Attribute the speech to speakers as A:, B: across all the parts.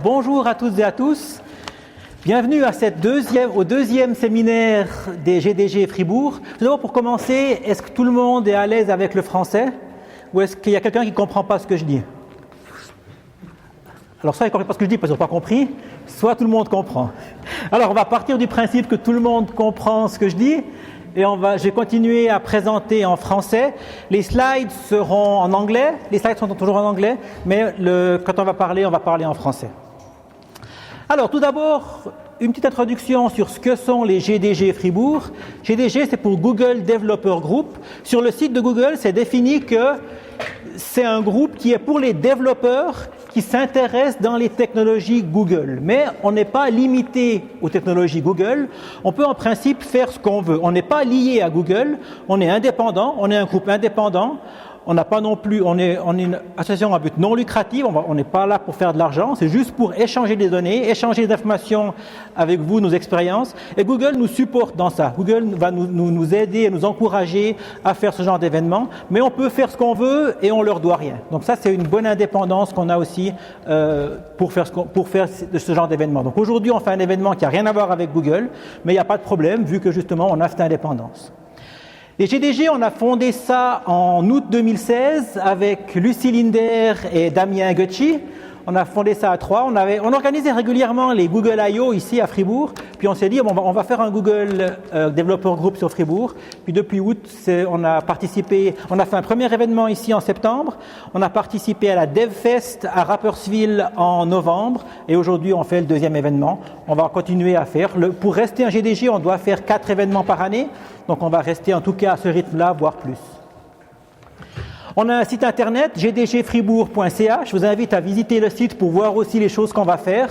A: Bonjour à toutes et à tous. Bienvenue à au deuxième séminaire des GDG Fribourg. Tout d'abord, pour commencer, est-ce que tout le monde est à l'aise avec le français ou est-ce qu'il y a quelqu'un qui ne comprend pas ce que je dis? Alors, soit il ne comprend pas ce que je dis parce qu'ils n'ont pas compris, soit tout le monde comprend. Alors, on va partir du principe que tout le monde comprend ce que je dis et je vais continuer à présenter en français. Les slides seront en anglais. Les slides sont toujours en anglais, mais quand on va parler en français. Alors, tout d'abord, une petite introduction sur ce que sont les GDG Fribourg. GDG, c'est pour Google Developer Group. Sur le site de Google, c'est défini que c'est un groupe qui est pour les développeurs qui s'intéressent dans les technologies Google. Mais on n'est pas limité aux technologies Google. On peut en principe faire ce qu'on veut. On n'est pas lié à Google. On est indépendant. On est un groupe indépendant. On n'a pas non plus, on est une association à but non lucratif, on n'est pas là pour faire de l'argent, c'est juste pour échanger des données, échanger des informations avec vous, nos expériences. Et Google nous supporte dans ça. Google va nous aider et nous encourager à faire ce genre d'événements, mais on peut faire ce qu'on veut et on leur doit rien. Donc ça, c'est une bonne indépendance qu'on a aussi pour faire ce genre d'événement. Donc aujourd'hui, on fait un événement qui n'a rien à voir avec Google, mais il n'y a pas de problème vu que justement, on a cette indépendance. Les GDG, on a fondé ça en août 2016 avec Lucie Linder et Damien Gucci. On a fondé ça à trois. On organisait régulièrement les Google I.O. ici à Fribourg. Puis on s'est dit, on va faire un Google Developer Group sur Fribourg. Puis depuis août, on a fait un premier événement ici en septembre. On a participé à la DevFest à Rapperswil en novembre. Et aujourd'hui, on fait le deuxième événement. On va continuer à faire. Pour rester un GDG, on doit faire 4 événements par année. Donc on va rester en tout cas à ce rythme-là, voire plus. On a un site internet, gdgfribourg.ch. Je vous invite à visiter le site pour voir aussi les choses qu'on va faire.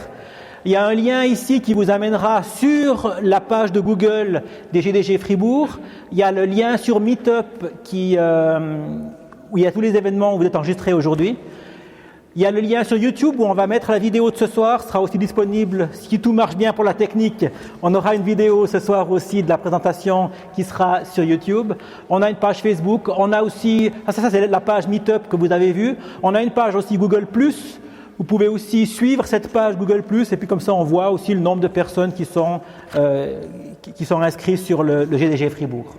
A: Il y a un lien ici qui vous amènera sur la page de Google des GDG Fribourg. Il y a le lien sur Meetup où il y a tous les événements où vous êtes enregistrés aujourd'hui. Il y a le lien sur YouTube où on va mettre la vidéo de ce soir, sera aussi disponible. Si tout marche bien pour la technique, on aura une vidéo ce soir aussi de la présentation qui sera sur YouTube. On a une page Facebook, on a aussi, ça c'est la page Meetup que vous avez vue. On a une page aussi Google+. Vous pouvez aussi suivre cette page Google+, et puis comme ça on voit aussi le nombre de personnes qui sont inscrites sur le GDG Fribourg.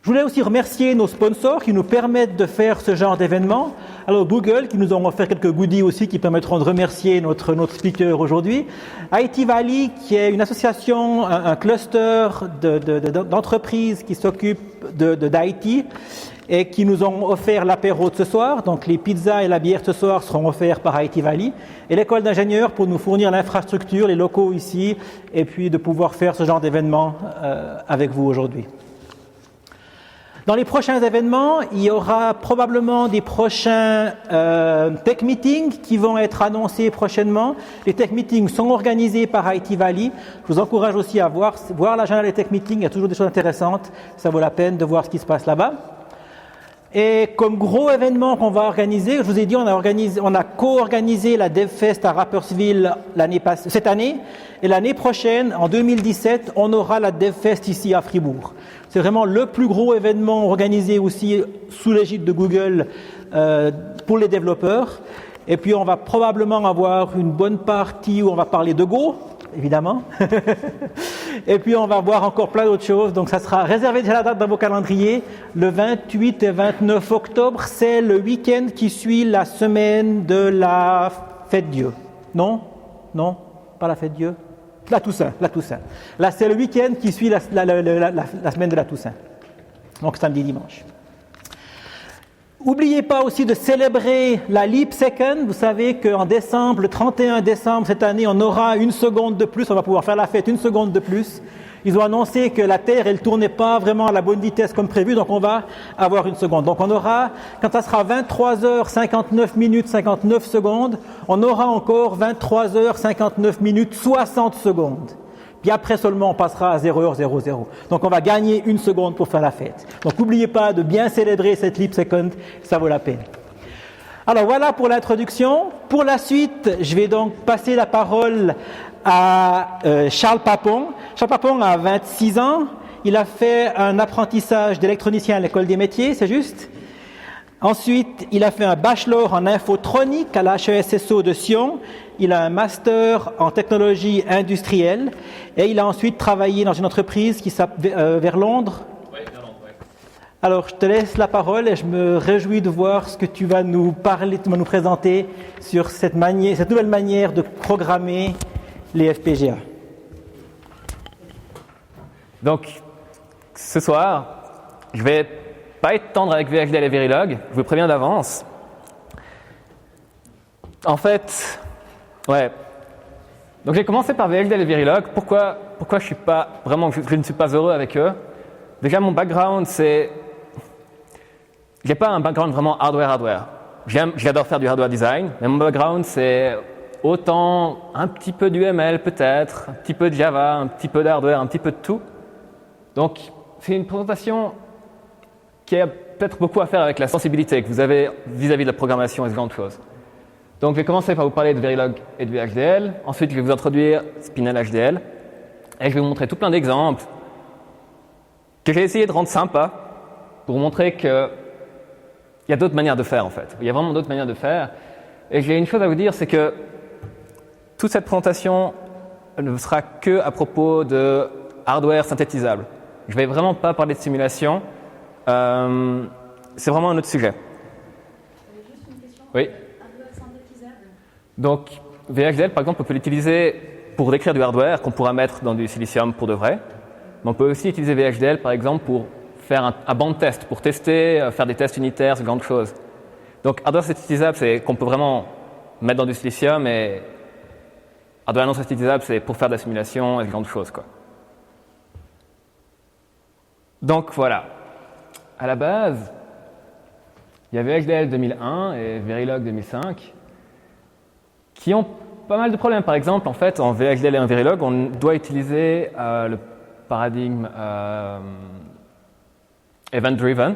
A: Je voulais aussi remercier nos sponsors qui nous permettent de faire ce genre d'événement. Alors Google qui nous ont offert quelques goodies aussi qui permettront de remercier notre speaker aujourd'hui. IT Valley qui est une association, un cluster d'entreprises qui s'occupent d'IT et qui nous ont offert l'apéro de ce soir. Donc les pizzas et la bière ce soir seront offerts par IT Valley. Et l'école d'ingénieurs pour nous fournir l'infrastructure, les locaux ici et puis de pouvoir faire ce genre d'événement avec vous aujourd'hui. Dans les prochains événements, il y aura probablement des prochains tech meetings qui vont être annoncés prochainement. Les tech meetings sont organisés par IT Valley. Je vous encourage aussi à voir l'agenda des tech meetings. Il y a toujours des choses intéressantes. Ça vaut la peine de voir ce qui se passe là-bas. Et comme gros événement qu'on va organiser, je vous ai dit, on a co-organisé la DevFest à Rapperswil cette année. Et l'année prochaine, en 2017, on aura la DevFest ici à Fribourg. C'est vraiment le plus gros événement organisé aussi sous l'égide de Google pour les développeurs. Et puis on va probablement avoir une bonne partie où on va parler de Go, évidemment. Et puis on va voir encore plein d'autres choses. Donc ça sera réservé déjà la date dans vos calendriers. Le 28 et 29 octobre, c'est le week-end qui suit la semaine de la Fête Dieu. Non, pas la Fête Dieu. La Toussaint. Là, c'est le week-end qui suit la semaine de la Toussaint. Donc, samedi, dimanche. N'oubliez pas aussi de célébrer la Leap Second. Vous savez qu'en décembre, le 31 décembre cette année, on aura 1 seconde de plus. On va pouvoir faire la fête 1 seconde de plus. Ils ont annoncé que la Terre, elle tournait pas vraiment à la bonne vitesse comme prévu, donc on va avoir 1 seconde. Donc on aura, quand ça sera 23h59 59 secondes, on aura encore 23h59 60 secondes. Puis après seulement, on passera à 0h00. Donc on va gagner 1 seconde pour faire la fête. Donc n'oubliez pas de bien célébrer cette Leap Second, ça vaut la peine. Alors voilà pour l'introduction. Pour la suite, je vais donc passer la parole à Charles Papon. Charles Papon a 26 ans. Il a fait un apprentissage d'électronicien à l'école des métiers, c'est juste. Ensuite, il a fait un bachelor en infotronique à la HESSO de Sion. Il a un master en technologie industrielle et il a ensuite travaillé dans une entreprise qui s'appelle vers Londres.
B: Oui, vers Londres, oui.
A: Alors, je te laisse la parole et je me réjouis de voir ce que tu vas nous parler, tu vas nous présenter sur cette nouvelle manière de programmer les FPGA.
B: Donc, ce soir, je vais pas être tendre avec VHDL et Verilog, je vous préviens d'avance. En fait, donc j'ai commencé par VHDL et Verilog. Pourquoi je ne suis pas heureux avec eux? Déjà, mon background, j'ai pas un background vraiment hardware. J'adore faire du hardware design, mais mon background, c'est autant un petit peu d'UML peut-être, un petit peu de Java, un petit peu d'hardware, un petit peu de tout. Donc, c'est une présentation qui a peut-être beaucoup à faire avec la sensibilité que vous avez vis-à-vis de la programmation et ce genre de choses. Donc, je vais commencer par vous parler de Verilog et de VHDL. Ensuite, je vais vous introduire Spinel HDL. Et je vais vous montrer tout plein d'exemples que j'ai essayé de rendre sympas pour vous montrer qu'il y a d'autres manières de faire, en fait. Il y a vraiment d'autres manières de faire. Et j'ai une chose à vous dire, c'est que toute cette présentation ne sera que à propos de hardware synthétisable. Je ne vais vraiment pas parler de simulation. C'est vraiment un autre sujet.
C: Juste une question.
B: Oui.
C: Hardware synthétisable.
B: Donc, VHDL, par exemple, on peut l'utiliser pour décrire du hardware qu'on pourra mettre dans du silicium pour de vrai. Mais on peut aussi utiliser VHDL, par exemple, pour faire un banc de test, pour tester, faire des tests unitaires, ce genre de choses. Donc, hardware synthétisable, c'est qu'on peut vraiment mettre dans du silicium, et hardware non synthétisable, c'est pour faire de la simulation et ce genre de choses, quoi. Donc, voilà. À la base, il y avait VHDL 2001 et Verilog 2005 qui ont pas mal de problèmes. Par exemple, en fait, en VHDL et en Verilog, on doit utiliser le paradigme event-driven,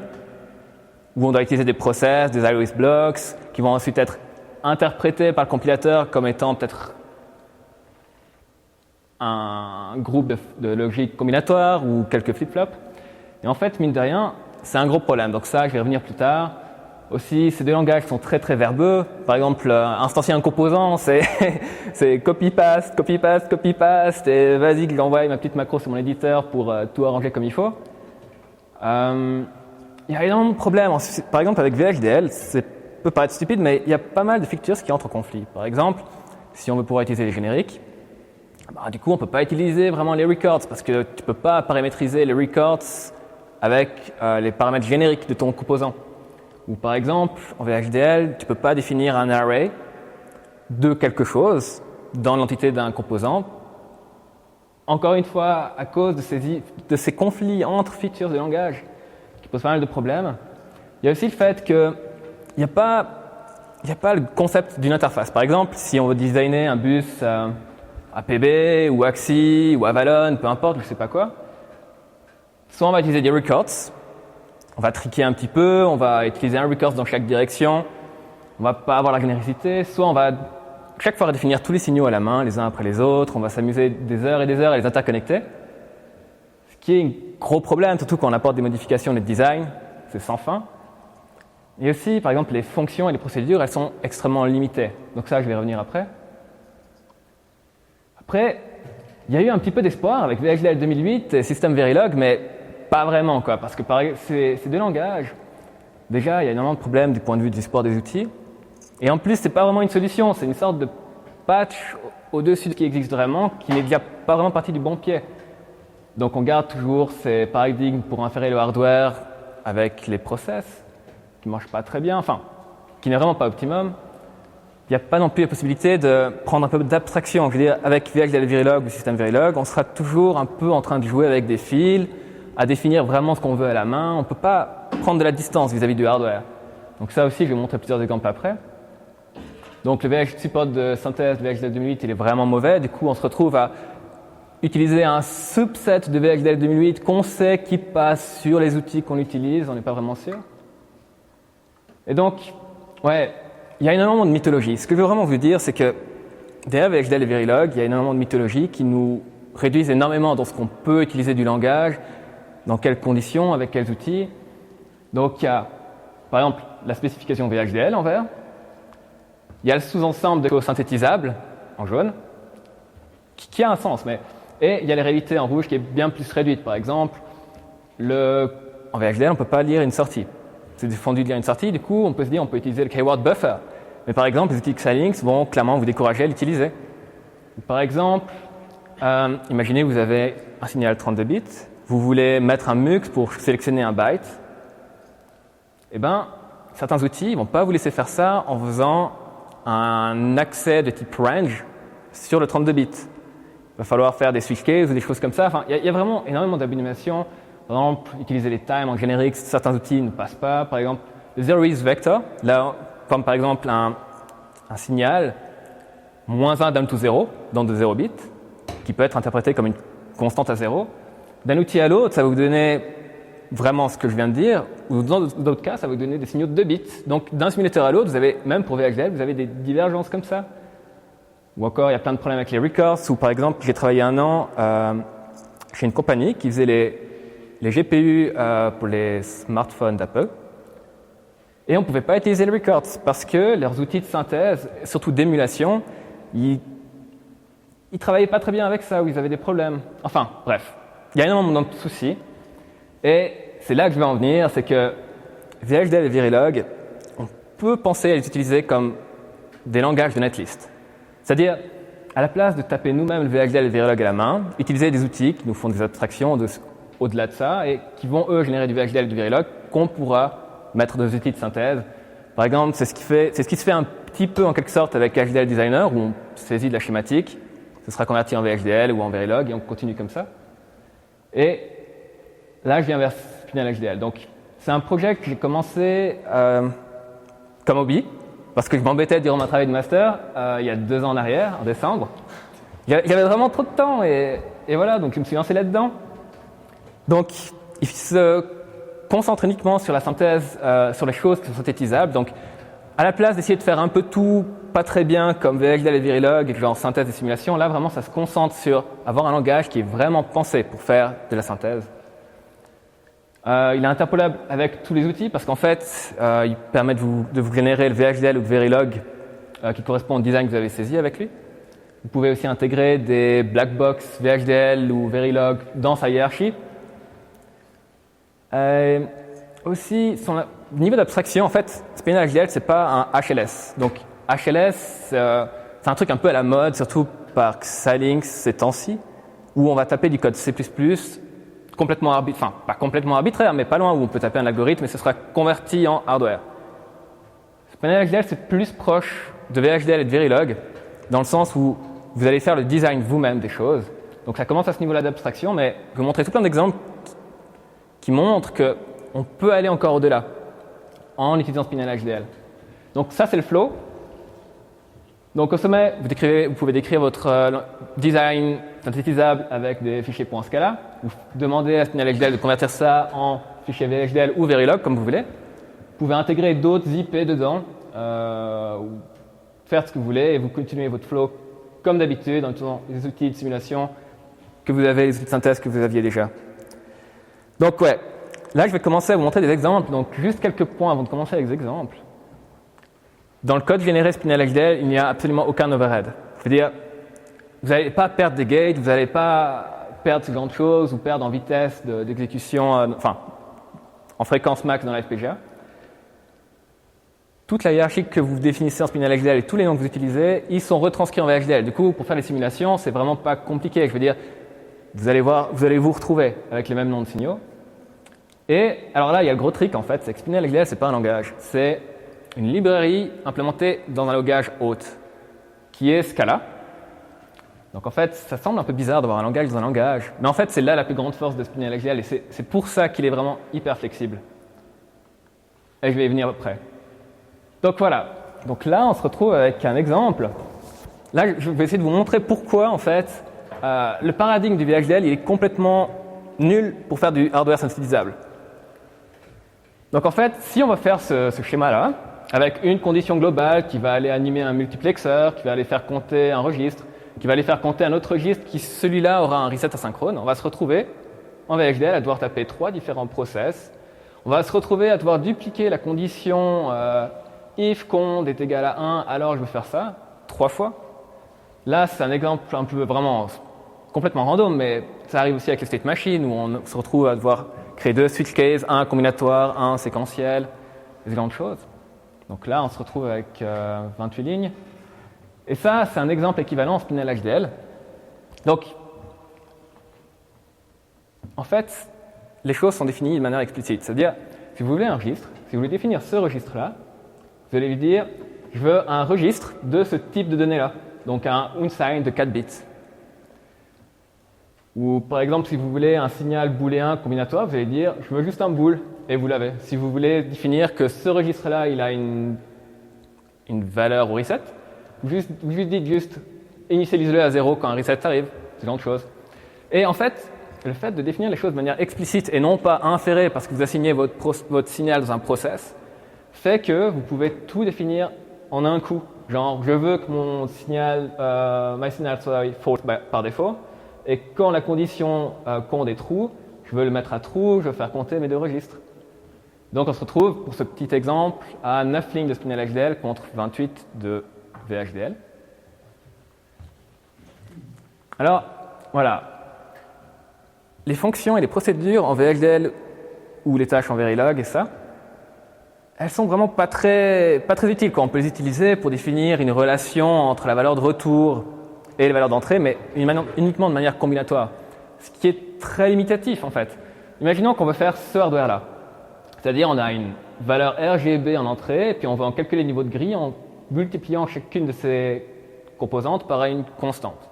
B: où on doit utiliser des process, des Iris blocks, qui vont ensuite être interprétés par le compilateur comme étant peut-être un groupe de logique combinatoire ou quelques flip-flops. Et en fait, mine de rien, c'est un gros problème. Donc ça, je vais revenir plus tard. Aussi, ces deux langages sont très très verbeux. Par exemple, instancier un composant, c'est copy-paste, copy-paste, copy-paste, et vas-y que j'envoie ma petite macro sur mon éditeur pour tout arranger comme il faut. Il y a énormément de problèmes. Par exemple, avec VHDL, ça peut paraître stupide, mais il y a pas mal de features qui entrent en conflit. Par exemple, si on veut pouvoir utiliser les génériques, du coup, on ne peut pas utiliser vraiment les records parce que tu ne peux pas paramétriser les records avec les paramètres génériques de ton composant. Ou par exemple, en VHDL, tu ne peux pas définir un array de quelque chose dans l'entité d'un composant. Encore une fois, à cause de ces conflits entre features de langage qui posent pas mal de problèmes. Il y a aussi le fait qu'il n'y a pas le concept d'une interface. Par exemple, si on veut designer un bus APB ou AXI ou Avalon, peu importe, je ne sais pas quoi, soit on va utiliser des records, on va triquer un petit peu, on va utiliser un record dans chaque direction, on ne va pas avoir la généricité, soit on va chaque fois redéfinir tous les signaux à la main, les uns après les autres, on va s'amuser des heures et des heures à les interconnecter, ce qui est un gros problème, surtout quand on apporte des modifications de design, c'est sans fin. Et aussi, par exemple, les fonctions et les procédures, elles sont extrêmement limitées. Donc ça, je vais revenir après. Après, il y a eu un petit peu d'espoir avec VHDL 2008 et System Verilog, mais pas vraiment, quoi, parce que ces deux langages, déjà, il y a énormément de problèmes du point de vue du support des outils. Et en plus, ce n'est pas vraiment une solution, c'est une sorte de patch au-dessus de ce qui existe vraiment, qui n'est déjà pas vraiment partie du bon pied. Donc on garde toujours ces paradigmes pour inférer le hardware avec les process, qui ne marchent pas très bien, enfin, qui n'est vraiment pas optimum. Il n'y a pas non plus la possibilité de prendre un peu d'abstraction. Je veux dire, avec VHDL Verilog ou System Verilog, on sera toujours un peu en train de jouer avec des fils, à définir vraiment ce qu'on veut à la main. On ne peut pas prendre de la distance vis-à-vis du hardware. Donc ça aussi, je vais vous montrer plusieurs exemples après. Donc le support de synthèse de VHDL 2008, il est vraiment mauvais. Du coup, on se retrouve à utiliser un subset de VHDL 2008 qu'on sait qui passe sur les outils qu'on utilise. On n'est pas vraiment sûr. Et donc, ouais, il y a énormément de mythologie. Ce que je veux vraiment vous dire, c'est que derrière VHDL et Verilog, il y a énormément de mythologie qui nous réduisent énormément dans ce qu'on peut utiliser du langage, dans quelles conditions, avec quels outils. Donc, il y a, par exemple, la spécification VHDL en vert. Il y a le sous-ensemble de choses synthétisables en jaune, qui a un sens, et il y a les réalités en rouge qui est bien plus réduite. Par exemple, en VHDL, on ne peut pas lire une sortie. C'est défendu de lire une sortie, du coup, on peut se dire on peut utiliser le keyword buffer. Mais par exemple, les outils Xilinx vont clairement vous décourager à l'utiliser. Par exemple, imaginez que vous avez un signal 32 bits, vous voulez mettre un mux pour sélectionner un byte. Eh bien, certains outils ne vont pas vous laisser faire ça en faisant un accès de type range sur le 32 bits. Il va falloir faire des switch cases ou des choses comme ça. Enfin, il y a vraiment énormément d'abonnimations. Par exemple, utiliser les times en générique, certains outils ne passent pas. Par exemple, le zero-is vector, là, comme par exemple un signal -1 down to 0 dans de 0 bits, qui peut être interprété comme une constante à 0. D'un outil à l'autre, ça va vous donner vraiment ce que je viens de dire, ou dans d'autres cas, ça va vous donner des signaux de 2 bits. Donc d'un simulateur à l'autre, vous avez, même pour VHDL, vous avez des divergences comme ça. Ou encore, il y a plein de problèmes avec les records, ou par exemple, j'ai travaillé 1 an chez une compagnie qui faisait les GPU pour les smartphones d'Apple. Et on ne pouvait pas utiliser les records parce que leurs outils de synthèse, surtout d'émulation, ils ne travaillaient pas très bien avec ça, ou ils avaient des problèmes. Enfin, bref, il y a énormément de soucis. Et c'est là que je vais en venir, c'est que VHDL et Verilog, on peut penser à les utiliser comme des langages de netlist. C'est-à-dire, à la place de taper nous-mêmes le VHDL et le Verilog à la main, utiliser des outils qui nous font des abstractions au-delà de ça et qui vont, eux, générer du VHDL et du Verilog qu'on pourra mettre dans des outils de synthèse. Par exemple, c'est ce qui se fait un petit peu en quelque sorte avec HDL Designer, où on saisit de la schématique, ce sera converti en VHDL ou en Verilog et on continue comme ça. Et là, je viens vers Spinel HDL. Donc, c'est un projet que j'ai commencé comme hobby, parce que je m'embêtais durant mon travail de master, il y a 2 ans en arrière, en décembre. J'avais vraiment trop de temps et voilà, donc je me suis lancé là-dedans. Donc, il se concentre uniquement sur la synthèse, sur les choses qui sont synthétisables. Donc, à la place d'essayer de faire un peu tout pas très bien comme VHDL et Verilog, genre synthèse et simulation, là vraiment ça se concentre sur avoir un langage qui est vraiment pensé pour faire de la synthèse. Il est interpolable avec tous les outils parce qu'en fait, il permet de vous générer le VHDL ou le Verilog qui correspond au design que vous avez saisi avec lui. Vous pouvez aussi intégrer des black box VHDL ou Verilog dans sa hiérarchie. Aussi, son niveau d'abstraction, en fait, Spinel HDL, c'est pas un HLS. Donc, HLS, c'est un truc un peu à la mode, surtout par Xilinx ces temps-ci, où on va taper du code C++, complètement arbitraire, enfin, pas complètement arbitraire, mais pas loin, où on peut taper un algorithme et ce sera converti en hardware. Spinel HDL, c'est plus proche de VHDL et de Verilog, dans le sens où vous allez faire le design vous-même des choses. Donc, ça commence à ce niveau-là d'abstraction, mais je vais vous montrer tout plein d'exemples qui montrent qu'on peut aller encore au-delà en utilisant Spinel HDL. Donc ça, c'est le flow. Donc au sommet, vous pouvez décrire votre design synthétisable avec des fichiers .scala. Vous demandez à Spinel HDL de convertir ça en fichier VHDL ou Verilog, comme vous voulez. Vous pouvez intégrer d'autres IP dedans, ou faire ce que vous voulez, et vous continuez votre flow comme d'habitude en utilisant les outils de simulation que vous avez, les outils de synthèse que vous aviez déjà. Donc ouais, là je vais commencer à vous montrer des exemples. Donc juste quelques points avant de commencer avec les exemples. Dans le code généré Spinel HDL, il n'y a absolument aucun overhead. C'est-à-dire, vous n'allez pas perdre des gates, vous n'allez pas perdre ce genre de choses ou perdre en vitesse d'exécution, enfin, en fréquence max dans la FPGA. Toute la hiérarchie que vous définissez en Spinel HDL et tous les noms que vous utilisez, ils sont retranscrits en VHDL. Du coup, pour faire les simulations, c'est vraiment pas compliqué. Je veux dire, vous allez vous retrouver avec les mêmes noms de signaux. Et alors là, il y a le gros trick en fait, c'est que Spinel HDL, c'est pas un langage, c'est une librairie implémentée dans un langage hôte, qui est Scala. Donc en fait, ça semble un peu bizarre d'avoir un langage dans un langage, mais en fait, c'est là la plus grande force de Spinel HDL, et c'est pour ça qu'il est vraiment hyper flexible. Et je vais y venir après. Donc voilà. Donc là, on se retrouve avec un exemple. Là, je vais essayer de vous montrer pourquoi, en fait, le paradigme du VHDL, il est complètement nul pour faire du hardware synthétisable. Donc en fait, si on va faire ce schéma-là, avec une condition globale qui va aller animer un multiplexeur, qui va aller faire compter un registre, qui va aller faire compter un autre registre, qui celui-là aura un reset asynchrone, on va se retrouver en VHDL à devoir taper 3 différents process. on va se retrouver à devoir dupliquer la condition if cond est égal à 1, alors je veux faire ça 3 fois. Là, c'est un exemple un peu vraiment complètement random, mais ça arrive aussi avec les state machines où on se retrouve à devoir créer 2 switch cases, un combinatoire, un séquentiel, ce genre de choses. Donc là, on se retrouve avec 28 lignes. Et ça, c'est un exemple équivalent en Spinel HDL. Donc, en fait, les choses sont définies de manière explicite. C'est-à-dire, si vous voulez un registre, si vous voulez définir ce registre-là, vous allez lui dire, je veux un registre de ce type de données-là. Donc un unsigned de 4 bits. Ou par exemple, si vous voulez un signal booléen combinatoire, vous allez dire, je veux juste un bool, et vous l'avez. Si vous voulez définir que ce registre-là, il a une valeur au reset, vous dites juste, initialise-le à 0 quand un reset arrive, c'est genre de choses. Et en fait, le fait de définir les choses de manière explicite et non pas inférée parce que vous assignez votre signal dans un process, fait que vous pouvez tout définir en un coup. Genre, je veux que mon signal, my signal soit false par défaut, et quand la condition cond est true, je veux le mettre à true, je veux faire compter mes 2 registres. Donc on se retrouve, pour ce petit exemple, à 9 lignes de Spinel HDL contre 28 de VHDL. Alors, voilà. Les fonctions et les procédures en VHDL ou les tâches en Verilog et ça, elles sont vraiment pas très utiles. On peut les utiliser pour définir une relation entre la valeur de retour et la valeur d'entrée, mais uniquement de manière combinatoire. Ce qui est très limitatif en fait. Imaginons qu'on veut faire ce hardware-là. C'est-à-dire on a une valeur RGB en entrée, et puis on veut en calculer le niveau de grille en multipliant chacune de ces composantes par une constante.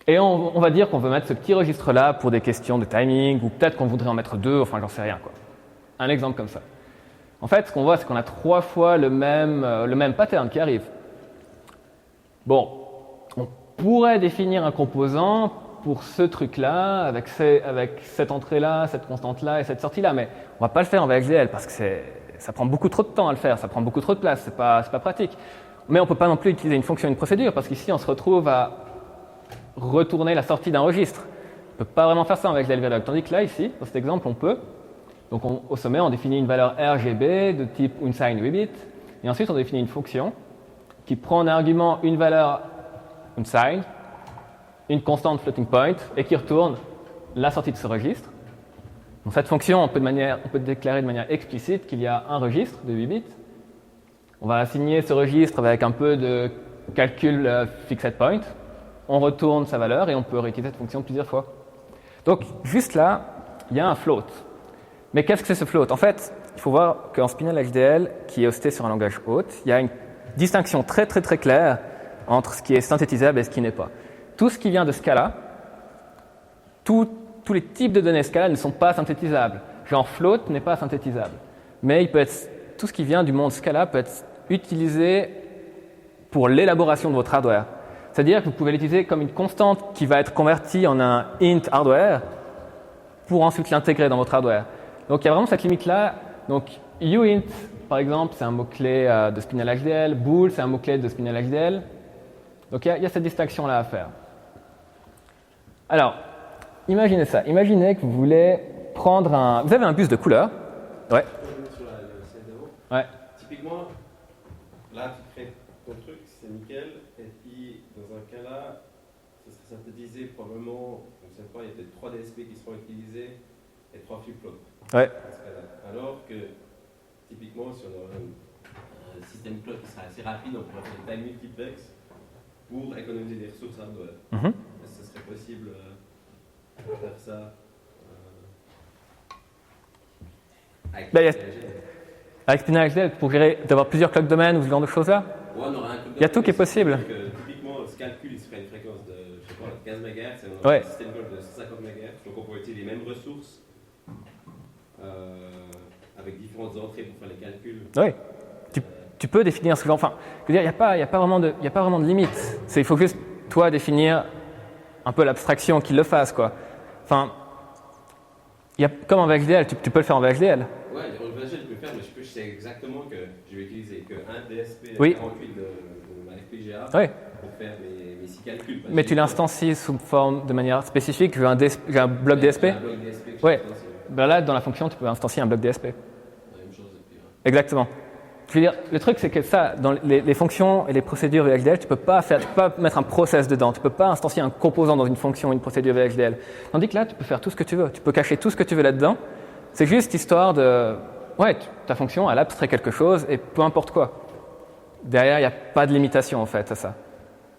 B: Et on va dire qu'on veut mettre ce petit registre-là pour des questions de timing, ou peut-être qu'on voudrait en mettre 2, enfin j'en sais rien quoi. Un exemple comme ça. En fait, ce qu'on voit, c'est qu'on a 3 fois le même pattern qui arrive. Bon, on pourrait définir un composant pour ce truc-là, avec cette entrée-là, cette constante-là et cette sortie-là, mais on ne va pas le faire en VHDL parce que ça prend beaucoup trop de temps à le faire, ça prend beaucoup trop de place, c'est pas pratique. Mais on ne peut pas non plus utiliser une fonction, une procédure, parce qu'ici on se retrouve à retourner la sortie d'un registre. On ne peut pas vraiment faire ça en VHDL Verilog, tandis que là, ici, dans cet exemple, on peut. Donc au sommet, on définit une valeur RGB de type unsigned 8 bits, et ensuite on définit une fonction qui prend en argument une valeur unsigned, une constante floating point, et qui retourne la sortie de ce registre. Donc cette fonction, on peut déclarer de manière explicite qu'il y a un registre de 8 bits. On va assigner ce registre avec un peu de calcul fixed point. On retourne sa valeur et on peut réutiliser cette fonction plusieurs fois. Donc juste là, il y a un float. Mais qu'est-ce que c'est ce float? En fait, il faut voir qu'en Spinel HDL, qui est hosté sur un langage hôte, il y a une distinction très claire entre ce qui est synthétisable et ce qui n'est pas. Tout ce qui vient de Scala, tous les types de données Scala ne sont pas synthétisables. Genre float n'est pas synthétisable. Mais tout ce qui vient du monde Scala peut être utilisé pour l'élaboration de votre hardware. C'est-à-dire que vous pouvez l'utiliser comme une constante qui va être convertie en un int hardware pour ensuite l'intégrer dans votre hardware. Donc il y a vraiment cette limite-là. Donc uint, par exemple, c'est un mot-clé de Spinel HDL. Bool, c'est un mot-clé de Spinel HDL. Donc il y a cette distinction-là à faire. Alors, imaginez ça. Imaginez que vous voulez prendre un... Vous avez un bus de couleur. Ouais.
D: Sur le slide d'avant.
B: Ouais.
D: Typiquement, là, tu crées ton truc, c'est nickel. Et puis, dans un cas là, ça serait synthétisé probablement, je ne sais pas, il y a peut-être 3 DSP qui seront utilisés et 3 flip-flops.
B: Ouais.
D: Alors que, typiquement, si on a un système clock qui sera assez rapide, on pourrait faire des time multiplex pour économiser des ressources hardware. Est-ce que ce serait possible de faire ça
B: Avec Spinel HDL, pour gérer, d'avoir plusieurs clock domaines ou ce genre de choses-là?
D: Ouais, on aura un clock
B: Il y a tout qui est possible.
D: Typiquement, ce calcul, il se ferait une fréquence de, je sais pas, 15 MHz, et on
B: Ouais.
D: a un système clock de 150 MHz, donc on peut utiliser les mêmes ressources avec différentes entrées pour faire les calculs.
B: Oui. Tu peux définir ce genre. Enfin, je veux dire, il n'y a pas vraiment de limite. Il faut juste, toi, définir un peu l'abstraction qui le fasse, quoi. Enfin, comme en VHDL, tu peux le faire en VHDL.
D: Ouais, en VHDL, je peux le faire, mais je sais exactement que je vais utiliser qu'un DSP
B: Oui.
D: 48 de ma FPGA
B: Oui.
D: pour faire mes 6 calculs.
B: Mais tu l'instancies sous forme de manière spécifique. J'ai un bloc DSP.
D: Un bloc DSP que je
B: Ouais.
D: instancie.
B: ben là, dans la fonction, tu peux instancier un bloc DSP.
D: La même chose. Et puis,
B: Exactement. Je veux dire, le truc, c'est que ça, dans les fonctions et les procédures VHDL, tu peux pas mettre un process dedans. Tu peux pas instancier un composant dans une fonction, une procédure VHDL. Tandis que là, tu peux faire tout ce que tu veux. Tu peux cacher tout ce que tu veux là-dedans. C'est juste histoire de, ouais, ta fonction, elle abstrait quelque chose et peu importe quoi. Derrière, il n'y a pas de limitation en fait à ça.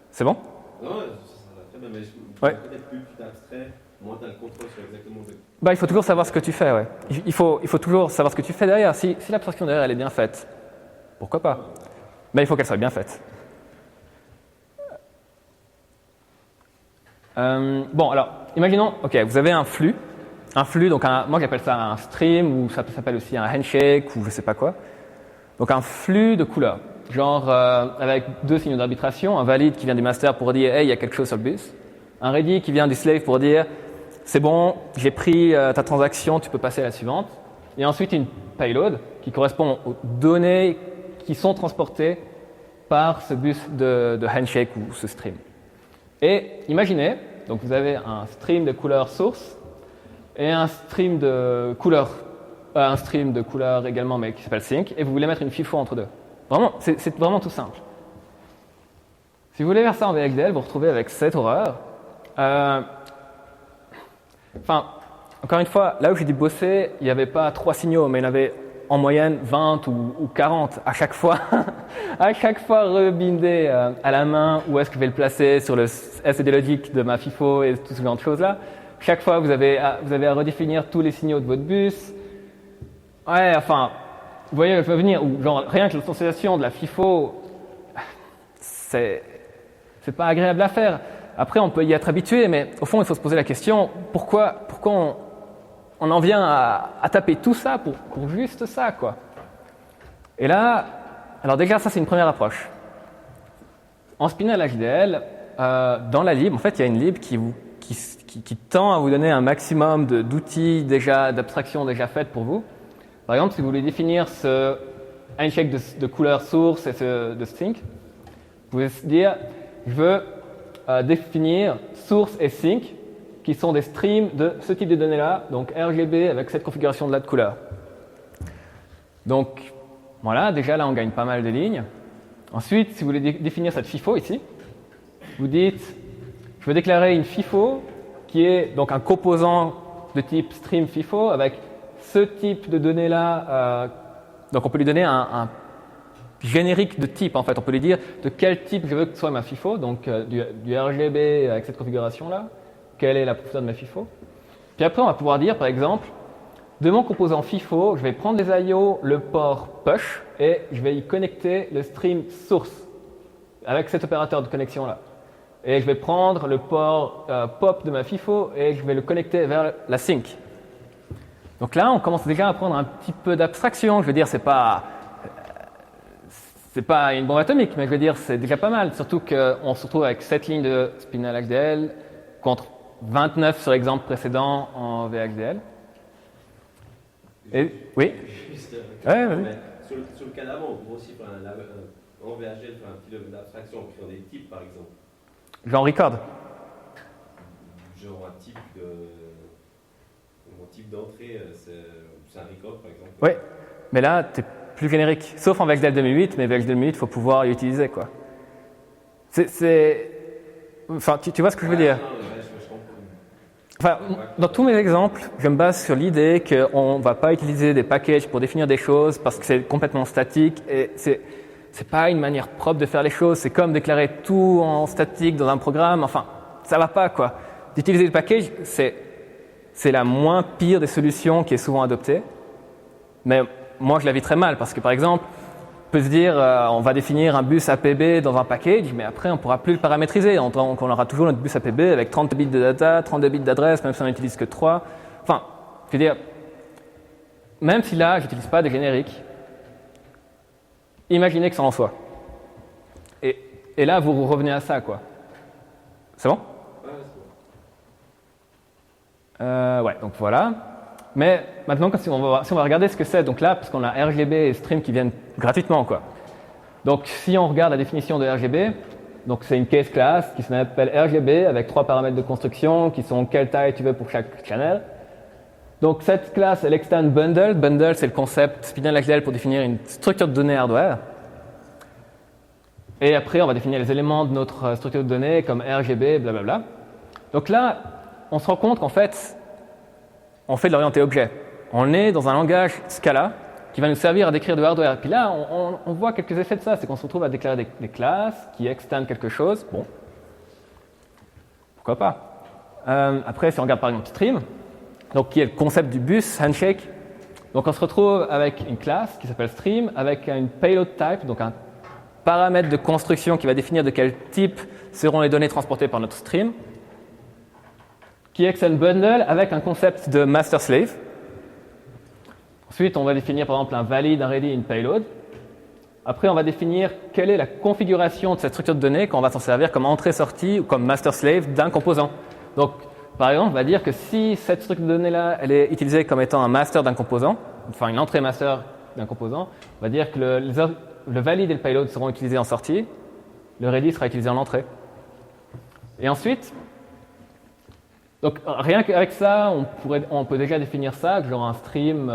B: C'est bon?
D: non, ça va très bien, mais
B: Ouais.
D: peut-être plus tu t'abstrais, moins tu as le contrôle sur exactement ce
B: Bah, il faut toujours savoir ce que tu fais, ouais. Il faut toujours savoir ce que tu fais derrière. Si l'abstraction derrière, elle est bien faite, pourquoi pas? Mais il faut qu'elle soit bien faite. Bon, alors, imaginons, ok, vous avez un flux, donc moi j'appelle ça un stream, ou ça s'appelle aussi un handshake, ou je sais pas quoi. Donc un flux de couleurs, genre avec deux signaux d'arbitration, un valide qui vient du master pour dire hey, il y a quelque chose sur le bus, un ready qui vient du slave pour dire c'est bon, j'ai pris ta transaction, tu peux passer à la suivante, et ensuite une payload qui correspond aux données qui sont transportées par ce bus de handshake ou ce stream. Et imaginez, donc vous avez un stream de couleurs source et un stream de couleurs également, mais qui s'appelle sync, et vous voulez mettre une FIFO entre deux. Vraiment, c'est vraiment tout simple. Si vous voulez faire ça en VHDL, vous vous retrouvez avec cette horreur. Enfin, encore une fois, là où j'ai dû bosser, il n'y avait pas 3 signaux, mais il y en avait en moyenne 20 ou 40 à chaque fois. À chaque fois rebindé à la main, où est-ce que je vais le placer sur le SED logic de ma FIFO et tout ce genre de choses-là. Chaque fois, vous avez à redéfinir tous les signaux de votre bus. Ouais, enfin, vous voyez, il faut venir, ou genre, rien que l'instanciation de la FIFO, c'est pas agréable à faire. Après, on peut y être habitué, mais au fond, il faut se poser la question, pourquoi on en vient à taper tout ça pour juste ça, quoi. Et là, alors déjà, ça, c'est une première approche. En Spinel HDL, dans la lib, en fait, il y a une lib qui tend à vous donner un maximum d'outils d'abstraction déjà faites pour vous. Par exemple, si vous voulez définir ce handshake de couleur source et ce de sync, vous pouvez dire je veux définir source et sync qui sont des streams de ce type de données-là, donc RGB avec cette configuration de couleur. Donc voilà, déjà là on gagne pas mal de lignes. Ensuite, si vous voulez définir cette FIFO ici, vous dites je veux déclarer une FIFO qui est donc un composant de type stream FIFO avec ce type de données-là. Donc on peut lui donner un générique de type en fait. On peut lui dire de quel type je veux que soit ma FIFO, donc du RGB avec cette configuration-là. Quelle est la profondeur de ma FIFO. Puis après on va pouvoir dire par exemple de mon composant FIFO, je vais prendre les IO, le port push et je vais y connecter le stream source avec cet opérateur de connexion-là. Et je vais prendre le port pop de ma FIFO et je vais le connecter vers la sync. Donc là, on commence déjà à prendre un petit peu d'abstraction. Je veux dire, c'est pas une bombe atomique, mais je veux dire, c'est déjà pas mal. Surtout qu'on se retrouve avec 7 lignes de Spinel HDL contre 29 sur l'exemple précédent en VHDL. Et, oui.
D: Juste,
B: ouais, vas-y.
D: Sur le cas d'avant, on pourrait aussi faire en VHDL faire un petit level d'abstraction en créant des types, par exemple.
B: Genre record.
D: Genre un type mon type d'entrée, c'est un record, par exemple.
B: Oui, mais là, tu es plus générique. Sauf en VHDL 2008, mais VHDL 2008, il faut pouvoir l'utiliser, quoi. Enfin, tu vois ce que je veux dire? Enfin, dans tous mes exemples, je me base sur l'idée qu'on ne va pas utiliser des packages pour définir des choses parce que c'est complètement statique et c'est pas une manière propre de faire les choses. C'est comme déclarer tout en statique dans un programme. Enfin, ça va pas, quoi. D'utiliser le package, c'est la moins pire des solutions qui est souvent adoptée. Mais moi, je la vis très mal parce que, par exemple, on peut se dire on va définir un bus APB dans un package, mais après, on ne pourra plus le paramétriser. On aura toujours notre bus APB avec 32 bits de data, 32 bits d'adresse, même si on n'utilise que 3. Enfin, je veux dire, même si là, je n'utilise pas des génériques, imaginez que ça en soit. Et là, vous revenez à ça, quoi. C'est bon? Ouais, donc voilà. Mais maintenant, si on va regarder ce que c'est, donc là, parce qu'on a RGB et stream qui viennent gratuitement, quoi. Donc, si on regarde la définition de RGB, donc c'est une case class qui s'appelle RGB avec 3 paramètres de construction qui sont quelle taille tu veux pour chaque channel. Donc cette classe, elle extend bundle. Bundle, c'est le concept spinel HDL pour définir une structure de données hardware. Et après, on va définir les éléments de notre structure de données comme RGB, blablabla. Donc là, on se rend compte qu'en fait, on fait de l'orienté objet. On est dans un langage Scala qui va nous servir à décrire du hardware. Et puis là, on voit quelques effets de ça. C'est qu'on se retrouve à déclarer des classes qui extendent quelque chose. Bon, pourquoi pas. Après, si on regarde par exemple stream, donc qui est le concept du bus handshake. Donc on se retrouve avec une classe qui s'appelle stream, avec une payload type, donc un paramètre de construction qui va définir de quel type seront les données transportées par notre stream, qui extend bundle avec un concept de master-slave. Ensuite, on va définir par exemple un valid, un ready, une payload. Après, on va définir quelle est la configuration de cette structure de données quand on va s'en servir comme entrée-sortie ou comme master-slave d'un composant. Donc, par exemple, on va dire que si cette structure de données-là, elle est utilisée comme étant un master d'un composant, enfin une entrée master d'un composant, on va dire que le valid et le payload seront utilisés en sortie, le ready sera utilisé en entrée. Et ensuite, donc rien qu'avec ça, on peut déjà définir ça, genre un stream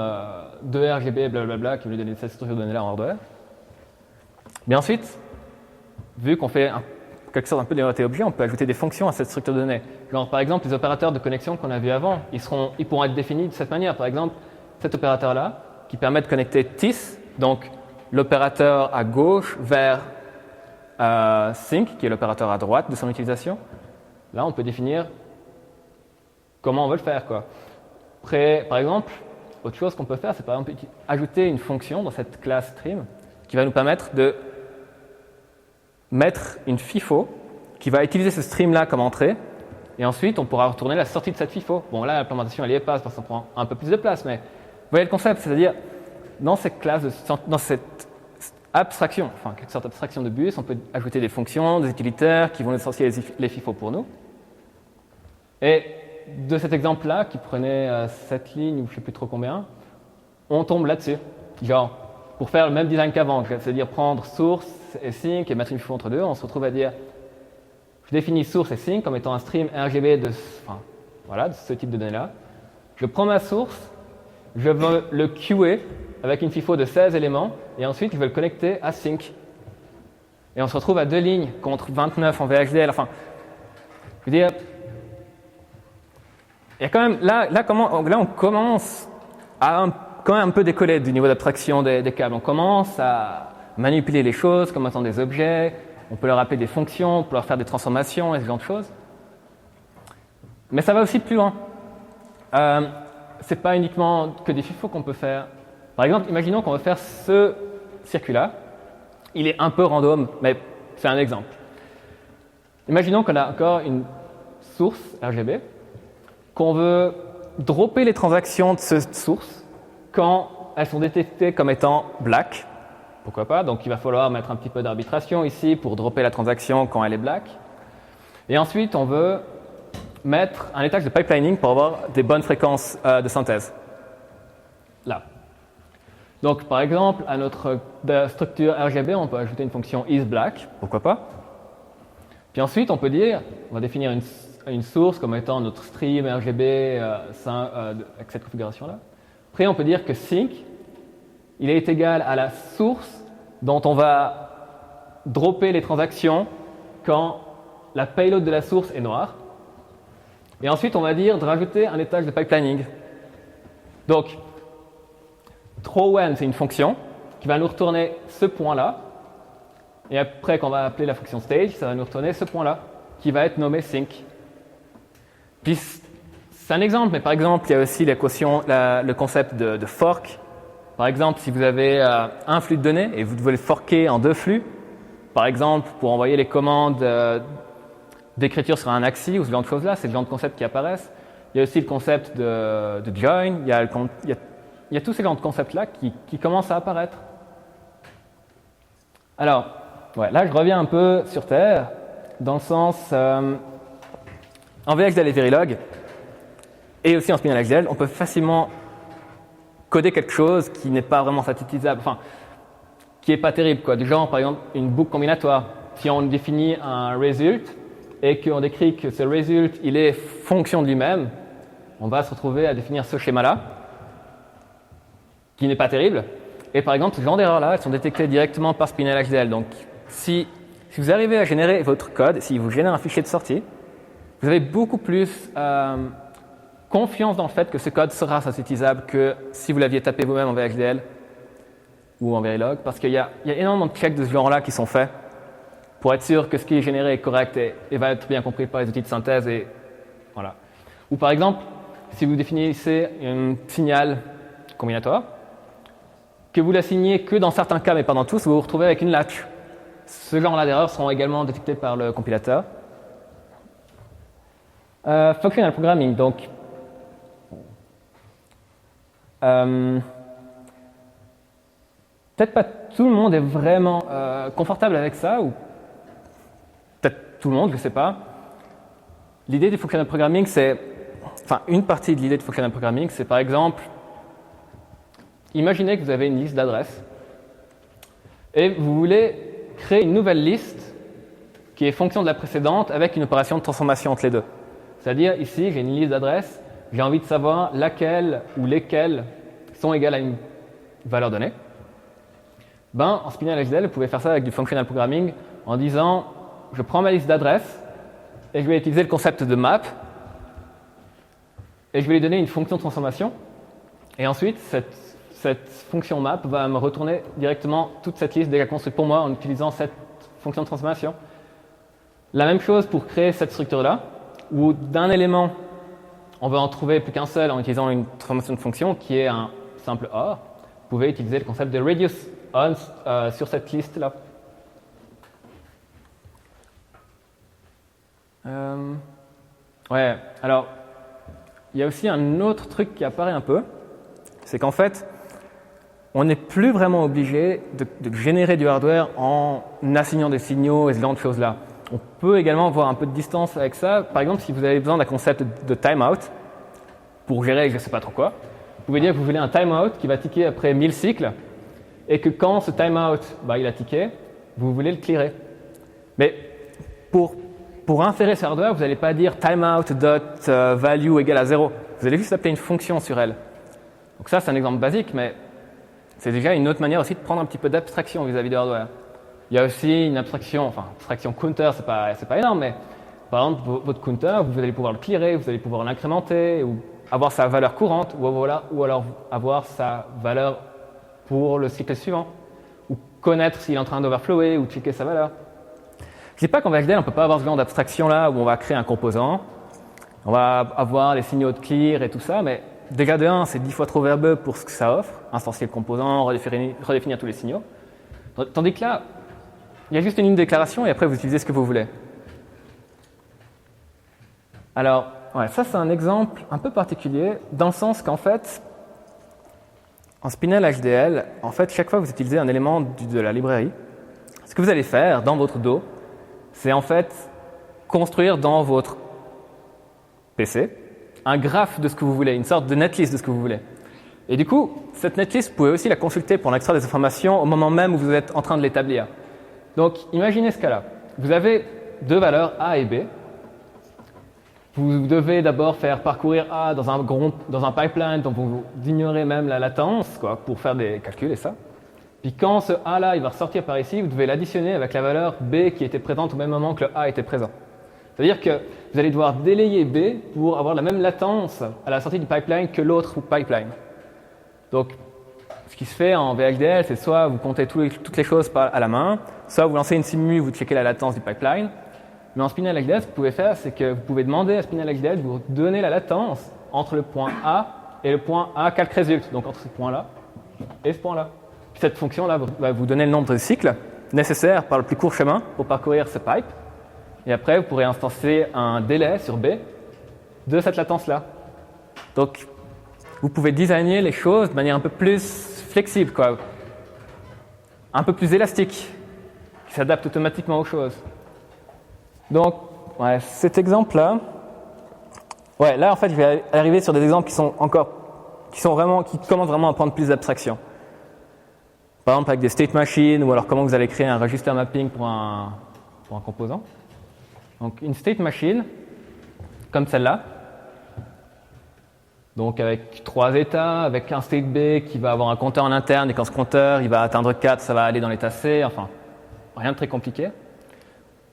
B: de RGB, blablabla, qui va lui donner cette structure de données-là en hardware. Mais ensuite, vu qu'on fait quelque sorte un peu d'orienté objet, on peut ajouter des fonctions à cette structure de données. Genre, par exemple, les opérateurs de connexion qu'on a vus avant, ils pourront être définis de cette manière. Par exemple, cet opérateur-là, qui permet de connecter TIS, donc l'opérateur à gauche vers sync, qui est l'opérateur à droite de son utilisation. Là, on peut définir comment on veut le faire, quoi. Après, par exemple, autre chose qu'on peut faire, c'est par exemple ajouter une fonction dans cette classe stream qui va nous permettre de mettre une FIFO qui va utiliser ce stream-là comme entrée, et ensuite on pourra retourner la sortie de cette FIFO. Bon, là, l'implémentation, elle y est pas, parce que ça prend un peu plus de place, mais vous voyez le concept, c'est-à-dire, dans cette classe, dans cette abstraction, enfin, quelque sorte d'abstraction de bus, on peut ajouter des fonctions, des utilitaires qui vont associer les FIFO pour nous. Et de cet exemple-là, qui prenait 7 lignes ou je ne sais plus trop combien, on tombe là-dessus. Genre, pour faire le même design qu'avant, c'est-à-dire prendre source et sync et mettre une FIFO entre deux, on se retrouve à dire, je définis source et sync comme étant un stream RGB de ce type de données-là. Je prends ma source, je veux le queuer avec une FIFO de 16 éléments, et ensuite je vais le connecter à sync. Et on se retrouve à 2 lignes contre 29 en VHDL. Enfin, je veux dire, il y a quand même, là on commence à quand même un peu décoller du niveau d'abstraction des câbles. On commence à manipuler les choses comme étant des objets, on peut leur appeler des fonctions, on peut leur faire des transformations et ce genre de choses. Mais ça va aussi plus loin. C'est pas uniquement que des FIFO qu'on peut faire. Par exemple, imaginons qu'on veut faire ce circuit-là. Il est un peu random, mais c'est un exemple. Imaginons qu'on a encore une source RGB, qu'on veut dropper les transactions de cette source quand elles sont détectées comme étant black. Pourquoi pas? Donc il va falloir mettre un petit peu d'arbitration ici pour dropper la transaction quand elle est black. Et ensuite, on veut mettre un étage de pipelining pour avoir des bonnes fréquences de synthèse. Là. Donc par exemple, à notre structure RGB, on peut ajouter une fonction isBlack, pourquoi pas. Puis ensuite, on peut dire, on va définir une source comme étant notre stream RGB avec cette configuration-là. Après, on peut dire que sync, il est égal à la source dont on va dropper les transactions quand la payload de la source est noire. Et ensuite, on va dire de rajouter un étage de pipelining. Donc, throw_when, c'est une fonction qui va nous retourner ce point-là. Et après, quand on va appeler la fonction stage, ça va nous retourner ce point-là, qui va être nommé sync. Puis, c'est un exemple, mais par exemple, il y a aussi le concept de fork. Par exemple, si vous avez un flux de données et vous devez le forker en 2 flux, par exemple, pour envoyer les commandes d'écriture sur un AXI ou ce genre de choses-là, c'est le genre de concepts qui apparaissent. Il y a aussi le concept de join, il y a tous ces genres de concepts-là qui commencent à apparaître. Alors, ouais, là, je reviens un peu sur Terre, dans le sens, en VHDL et Verilog, et aussi en SpinelHDL, on peut facilement coder quelque chose qui n'est pas vraiment synthétisable, enfin, qui n'est pas terrible, quoi. Du genre, par exemple, une boucle combinatoire. Si on définit un result et qu'on décrit que ce result, il est fonction de lui-même, on va se retrouver à définir ce schéma-là, qui n'est pas terrible. Et par exemple, ce genre d'erreurs-là, elles sont détectées directement par Spinel HDL. Donc, si vous arrivez à générer votre code, si vous générez un fichier de sortie, vous avez beaucoup plus confiance dans le fait que ce code sera synthétisable que si vous l'aviez tapé vous-même en VHDL ou en Verilog, parce qu'il y a énormément de checks de ce genre-là qui sont faits pour être sûr que ce qui est généré est correct et va être bien compris par les outils de synthèse. Et voilà. Ou par exemple, si vous définissez un signal combinatoire, que vous l'assignez que dans certains cas mais pas dans tous, vous vous retrouvez avec une latch. Ce genre-là d'erreurs seront également détectées par le compilateur. Functional programming, donc peut-être pas tout le monde est vraiment confortable avec ça, ou peut-être tout le monde, je ne sais pas. L'idée du functional programming, une partie de l'idée de functional programming, c'est par exemple, imaginez que vous avez une liste d'adresses et vous voulez créer une nouvelle liste qui est fonction de la précédente avec une opération de transformation entre les deux. C'est-à-dire, ici, j'ai une liste d'adresses, j'ai envie de savoir laquelle ou lesquelles sont égales à une valeur donnée. En Spinel HDL, vous pouvez faire ça avec du functional programming en disant, je prends ma liste d'adresses et je vais utiliser le concept de map et je vais lui donner une fonction de transformation. Et ensuite, cette fonction map va me retourner directement toute cette liste déjà construite pour moi en utilisant cette fonction de transformation. La même chose pour créer cette structure-là, où d'un élément, on va en trouver plus qu'un seul en utilisant une transformation de fonction qui est un simple OR. Vous pouvez utiliser le concept de reduce on sur cette liste-là. Alors, il y a aussi un autre truc qui apparaît un peu, c'est qu'en fait, on n'est plus vraiment obligé de générer du hardware en assignant des signaux et ce genre de choses-là. On peut également avoir un peu de distance avec ça. Par exemple, si vous avez besoin d'un concept de timeout pour gérer je ne sais pas trop quoi, vous pouvez dire que vous voulez un timeout qui va ticker après 1000 cycles et que quand ce timeout il a tické, vous voulez le clearer. Mais pour inférer ce hardware, vous n'allez pas dire timeout.value égale à 0. Vous allez juste appeler une fonction sur elle. Donc ça, c'est un exemple basique, mais c'est déjà une autre manière aussi de prendre un petit peu d'abstraction vis-à-vis du hardware. Il y a aussi une abstraction counter, c'est pas énorme, mais par exemple, votre counter, vous allez pouvoir le clearer, vous allez pouvoir l'incrémenter, ou avoir sa valeur courante, ou alors avoir sa valeur pour le cycle suivant, ou connaître s'il est en train d'overflower, ou checker sa valeur. Je ne dis pas qu'en VHDL, on ne peut pas avoir ce genre d'abstraction-là, où on va créer un composant, on va avoir les signaux de clear et tout ça, mais déjà de 1, c'est 10 fois trop verbeux pour ce que ça offre, instancier le composant, redéfinir tous les signaux. Tandis que là, il y a juste une ligne de déclaration et après vous utilisez ce que vous voulez. Alors, ça c'est un exemple un peu particulier dans le sens qu'en fait, en Spinel HDL, en fait, chaque fois que vous utilisez un élément de la librairie, ce que vous allez faire dans votre Do, c'est en fait construire dans votre PC un graphe de ce que vous voulez, une sorte de netlist de ce que vous voulez. Et du coup, cette netlist, vous pouvez aussi la consulter pour en extraire des informations au moment même où vous êtes en train de l'établir. Donc, imaginez ce cas-là. Vous avez deux valeurs A et B. Vous devez d'abord faire parcourir A dans un pipeline dont vous ignorez même la latence pour faire des calculs et ça. Puis quand ce A-là il va ressortir par ici, vous devez l'additionner avec la valeur B qui était présente au même moment que le A était présent. C'est-à-dire que vous allez devoir délayer B pour avoir la même latence à la sortie du pipeline que l'autre pipeline. Donc, ce qui se fait en VHDL, c'est soit vous comptez toutes les choses à la main, soit vous lancez une simu, vous checkez la latence du pipeline. Mais en Spinel HDL, ce que vous pouvez faire, c'est que vous pouvez demander à Spinel HDL de vous donner la latence entre le point A et le point A calque résulte, donc entre ce point-là et ce point-là. Puis cette fonction-là va vous donner le nombre de cycles nécessaires par le plus court chemin pour parcourir ce pipe. Et après, vous pourrez instancier un délai sur B de cette latence-là. Donc, vous pouvez designer les choses de manière un peu plus flexible, un peu plus élastique, qui s'adapte automatiquement aux choses. Donc, cet exemple-là, là en fait, je vais arriver sur des exemples qui commencent vraiment à prendre plus d'abstraction. Par exemple, avec des state machines, ou alors comment vous allez créer un register mapping pour un composant. Donc, une state machine, comme celle-là, Donc avec 3 états, avec un state B qui va avoir un compteur en interne et quand ce compteur il va atteindre 4, ça va aller dans l'état C, enfin rien de très compliqué.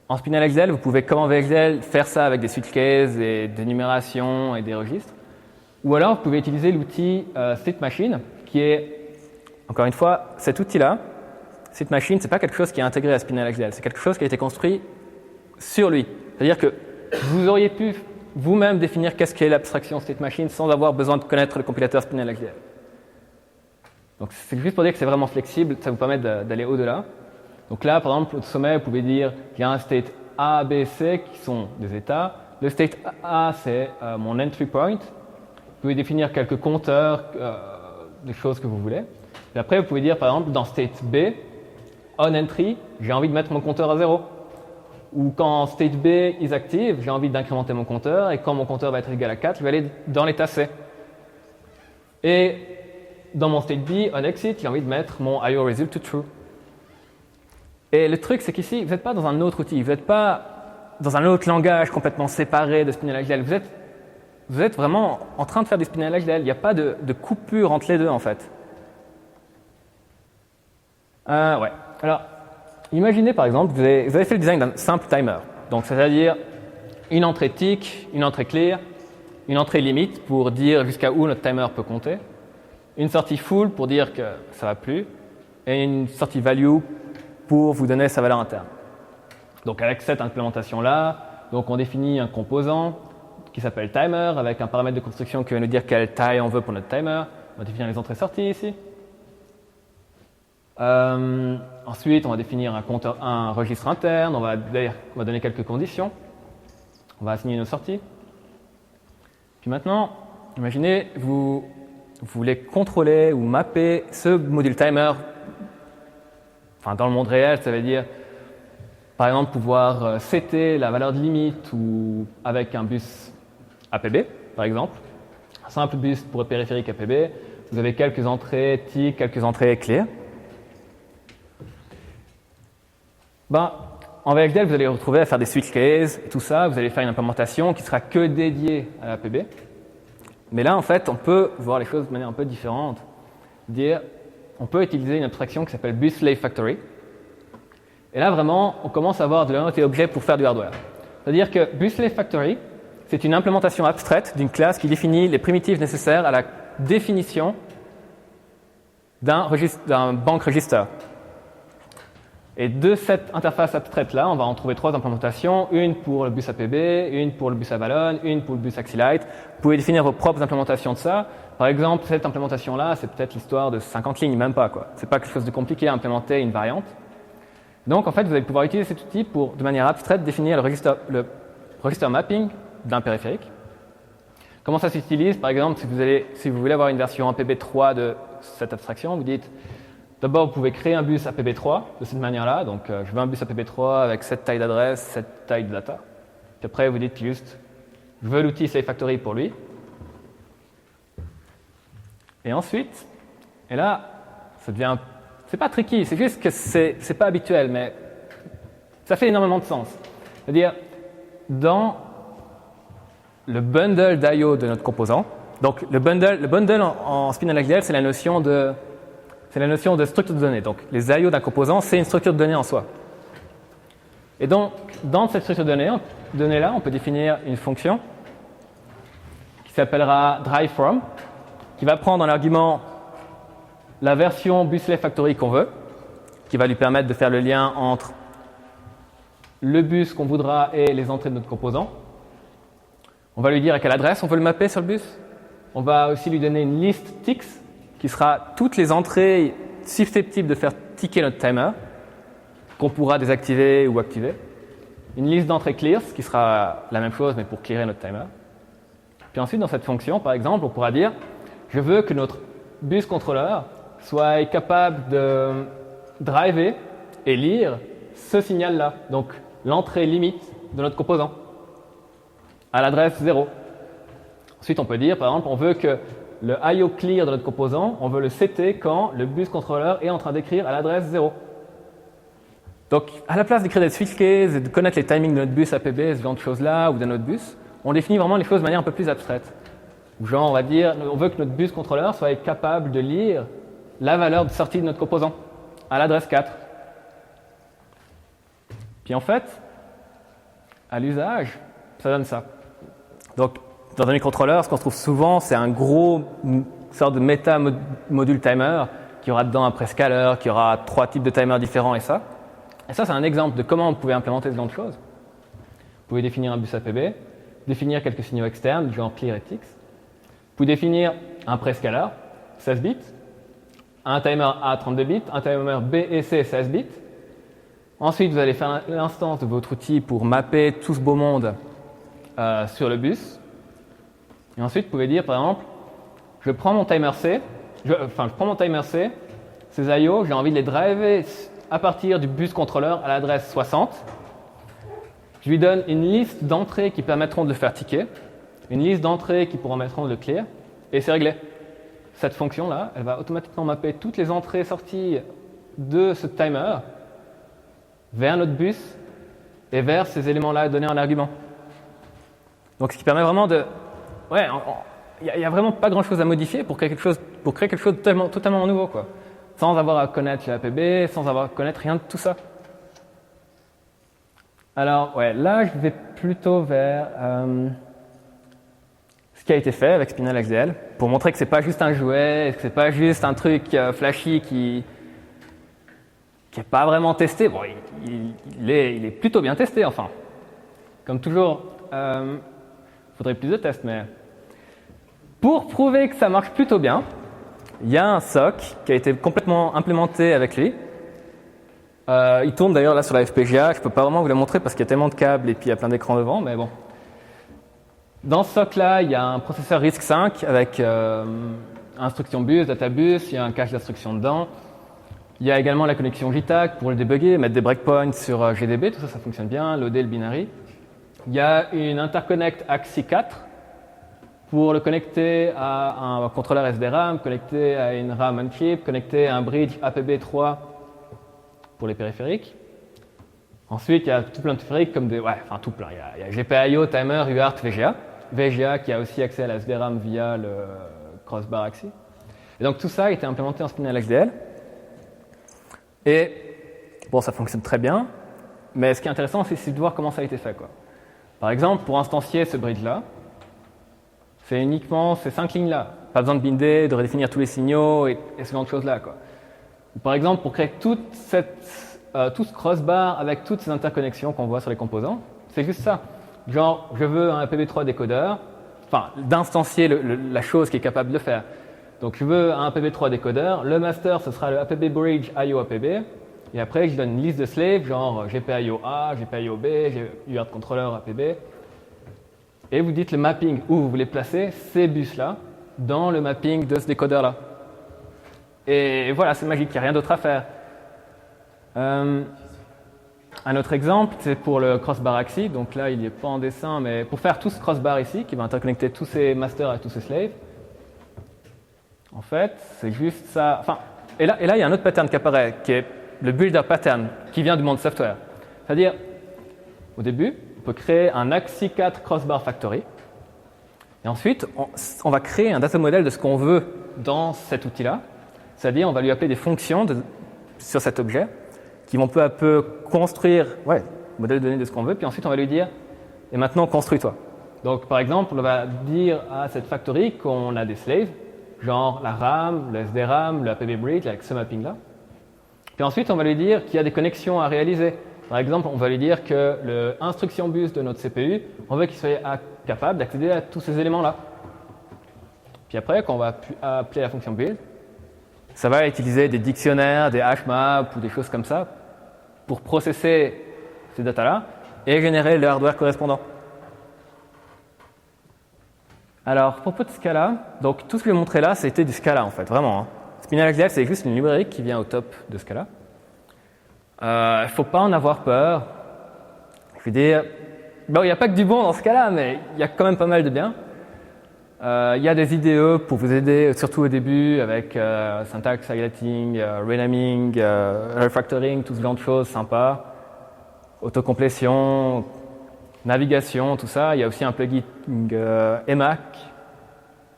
B: En SpinLXL, vous pouvez comme en VXL faire ça avec des switch cases et des numérations et des registres. Ou alors vous pouvez utiliser l'outil State Machine qui est, encore une fois, cet outil-là. State Machine, ce n'est pas quelque chose qui est intégré à SpinLXL, c'est quelque chose qui a été construit sur lui. C'est-à-dire que vous auriez pu vous-même définir qu'est-ce qu'est l'abstraction State Machine sans avoir besoin de connaître le compilateur SpinLXL. Donc c'est juste pour dire que c'est vraiment flexible, ça vous permet d'aller au-delà. Donc là, par exemple, au sommet, vous pouvez dire qu'il y a un state A, B, C qui sont des états. Le state A, c'est mon entry point. Vous pouvez définir quelques compteurs, des choses que vous voulez. Et après, vous pouvez dire, par exemple, dans state B, on entry, j'ai envie de mettre mon compteur à 0. Ou quand state B is active, j'ai envie d'incrémenter mon compteur, et quand mon compteur va être égal à 4, je vais aller dans l'état C. Et dans mon state B, on exit, j'ai envie de mettre mon IO result to true. Et le truc, c'est qu'ici, vous n'êtes pas dans un autre outil, vous n'êtes pas dans un autre langage complètement séparé de SpinLXL. Vous êtes vraiment en train de faire du SpinLXL. Il n'y a pas de coupure entre les deux, en fait. Ouais. Alors, imaginez par exemple, vous avez fait le design d'un simple timer. Donc, c'est-à-dire une entrée tick, une entrée clear, une entrée limite pour dire jusqu'à où notre timer peut compter, une sortie full pour dire que ça ne va plus, et une sortie value pour vous donner sa valeur interne. Donc, avec cette implémentation-là, donc on définit un composant qui s'appelle timer avec un paramètre de construction qui va nous dire quelle taille on veut pour notre timer. On va définir les entrées-sorties ici. Ensuite, on va définir un registre interne, on va donner quelques conditions, on va assigner nos sorties. Puis maintenant, imaginez, vous voulez contrôler ou mapper ce module timer, enfin dans le monde réel, ça veut dire par exemple pouvoir setter la valeur de limite ou avec un bus APB, par exemple, un simple bus pour le périphérique APB, vous avez quelques entrées tick, quelques entrées clear. En VHDL, vous allez vous retrouver à faire des switch cases et tout ça. Vous allez faire une implémentation qui sera que dédiée à l'APB. Mais là, en fait, on peut voir les choses de manière un peu différente. On peut utiliser une abstraction qui s'appelle Bus Slave Factory. Et là, vraiment, on commence à avoir de l'unité objet pour faire du hardware. C'est-à-dire que Bus Slave Factory, c'est une implémentation abstraite d'une classe qui définit les primitives nécessaires à la définition d'un bank register. Et de cette interface abstraite-là, on va en trouver 3 implémentations, une pour le bus APB, une pour le bus Avalon, une pour le bus Axilite. Vous pouvez définir vos propres implémentations de ça. Par exemple, cette implémentation-là, c'est peut-être l'histoire de 50 lignes, même pas, quoi. C'est pas quelque chose de compliqué à implémenter une variante. Donc, en fait, vous allez pouvoir utiliser cet outil pour, de manière abstraite, définir le register mapping d'un périphérique. Comment ça s'utilise? Par exemple, si vous voulez avoir une version APB3 de cette abstraction, vous dites d'abord, vous pouvez créer un bus APB3 de cette manière-là. Donc, je veux un bus APB3 avec cette taille d'adresse, cette taille de data. Puis après, vous dites juste, je veux l'outil Slave Factory pour lui. Et ensuite, et là, ça devient, c'est pas tricky, c'est juste que c'est pas habituel, mais ça fait énormément de sens. C'est-à-dire, dans le bundle d'IO de notre composant, donc le bundle en SpinLXL, c'est la notion de structure de données. Donc, les IO d'un composant, c'est une structure de données en soi. Et donc, dans cette structure de données-là, on peut définir une fonction qui s'appellera driveFrom, qui va prendre en argument la version Bus-Slave Factory qu'on veut, qui va lui permettre de faire le lien entre le bus qu'on voudra et les entrées de notre composant. On va lui dire à quelle adresse on veut le mapper sur le bus. On va aussi lui donner une liste ticks, qui sera toutes les entrées susceptibles de faire ticker notre timer, qu'on pourra désactiver ou activer. Une liste d'entrées clears, qui sera la même chose, mais pour clearer notre timer. Puis ensuite, dans cette fonction, par exemple, on pourra dire je veux que notre bus contrôleur soit capable de driver et lire ce signal-là, donc l'entrée limite de notre composant, à l'adresse 0. Ensuite, on peut dire, par exemple, on veut que le IO clear de notre composant, on veut le setter quand le bus contrôleur est en train d'écrire à l'adresse 0. Donc, à la place d'écrire des switch cases et de connaître les timings de notre bus APB, ce genre de choses-là, ou de notre bus, on définit vraiment les choses de manière un peu plus abstraite. Ou genre, on va dire, on veut que notre bus contrôleur soit capable de lire la valeur de sortie de notre composant à l'adresse 4. Puis en fait, à l'usage, ça donne ça. Donc, dans un microcontrôleur, ce qu'on trouve souvent, c'est un gros sorte de méta-module timer qui aura dedans un prescaler, qui aura 3 types de timers différents et ça. Et ça, c'est un exemple de comment vous pouvez implémenter ce genre de choses. Vous pouvez définir un bus APB, définir quelques signaux externes, genre clear et tix. Vous pouvez définir un prescaler, 16 bits, un timer A 32 bits, un timer B et C 16 bits. Ensuite, vous allez faire l'instance de votre outil pour mapper tout ce beau monde sur le bus. Et ensuite, vous pouvez dire, par exemple, je prends mon timer C, ces IO, j'ai envie de les driver à partir du bus contrôleur à l'adresse 60. Je lui donne une liste d'entrées qui permettront de le faire ticker, une liste d'entrées qui permettront de le clear, et c'est réglé. Cette fonction-là, elle va automatiquement mapper toutes les entrées et sorties de ce timer vers notre bus et vers ces éléments-là donnés en argument. Donc, ce qui permet vraiment de... Ouais, il n'y a vraiment pas grand-chose à modifier pour créer quelque chose de totalement nouveau, quoi. Sans avoir à connaître le APB, sans avoir à connaître rien de tout ça. Alors, ouais, là, je vais plutôt vers ce qui a été fait avec Spinel XDL, pour montrer que c'est pas juste un jouet, que c'est pas juste un truc flashy qui est pas vraiment testé. Bon, il est plutôt bien testé, enfin. Comme toujours, faudrait plus de tests, mais pour prouver que ça marche plutôt bien, il y a un SOC qui a été complètement implémenté avec lui. Il tourne d'ailleurs là sur la FPGA. Je ne peux pas vraiment vous le montrer parce qu'il y a tellement de câbles et puis il y a plein d'écrans devant, mais bon. Dans ce SOC-là, il y a un processeur RISC-V avec instruction bus, data bus, il y a un cache d'instructions dedans. Il y a également la connexion JTAG pour le débugger, mettre des breakpoints sur GDB, tout ça, ça fonctionne bien, loader le binary. Il y a une interconnect AXI4 pour le connecter à un contrôleur SDRAM, connecter à une RAM on-chip, connecter à un bridge APB3 pour les périphériques. Ensuite, il y a tout plein de périphériques comme des... Ouais, enfin tout plein. Il y a GPIO, Timer, UART, VGA. VGA qui a aussi accès à la SDRAM via le crossbar AXI. Et donc tout ça a été implémenté en Spinel XDL. Et bon, ça fonctionne très bien. Mais ce qui est intéressant, c'est de voir comment ça a été fait, quoi. Par exemple, pour instancier ce bridge-là, c'est uniquement ces 5 lignes-là. Pas besoin de binder, de redéfinir tous les signaux et ce genre de choses-là, quoi. Ou par exemple, pour créer tout ce crossbar avec toutes ces interconnexions qu'on voit sur les composants, c'est juste ça. Genre, je veux un APB3 décodeur, enfin, d'instancier la chose qui est capable de le faire. Donc, je veux un APB3 décodeur. Le master, ce sera le APB bridge IO APB. Et après, je donne une liste de slaves, genre GPIO A, GPIO B, UART controller APB. Et vous dites le mapping où vous voulez placer ces bus-là dans le mapping de ce décodeur-là. Et voilà, c'est magique, il n'y a rien d'autre à faire. Un autre exemple, c'est pour le crossbar AXI. Donc là, il n'est pas en dessin, mais pour faire tout ce crossbar ici, qui va interconnecter tous ces masters et tous ces slaves, en fait, c'est juste ça. Enfin, et là, il y a un autre pattern qui apparaît, qui est le builder pattern, qui vient du monde software. C'est-à-dire, au début, on peut créer un AXI4 crossbar factory. Et ensuite, on va créer un data model de ce qu'on veut dans cet outil-là. C'est-à-dire, on va lui appeler des fonctions sur cet objet qui vont peu à peu construire le modèle de données de ce qu'on veut. Puis ensuite, on va lui dire, et maintenant, construis-toi. Donc, par exemple, on va dire à cette factory qu'on a des slaves, genre la RAM, le SDRAM, le APB bridge, avec ce mapping-là. Puis ensuite, on va lui dire qu'il y a des connexions à réaliser. Par exemple, on va lui dire que l'instruction bus de notre CPU, on veut qu'il soit capable d'accéder à tous ces éléments-là. Puis après, quand on va appeler la fonction build, ça va utiliser des dictionnaires, des hashmaps ou des choses comme ça pour processer ces datas-là et générer le hardware correspondant. Alors, à propos de Scala, donc tout ce que je vais montrer là, c'était du Scala en fait, vraiment. Hein. Spinel XDL, c'est juste une librairie qui vient au top de Scala. Il ne faut pas en avoir peur. Je veux dire, bon, il n'y a pas que du bon dans Scala, mais il y a quand même pas mal de bien. Il y a des IDE pour vous aider, surtout au début, avec syntax highlighting, renaming, refactoring, tout ce genre de choses sympas. Autocomplétion, navigation, tout ça. Il y a aussi un plugin Emac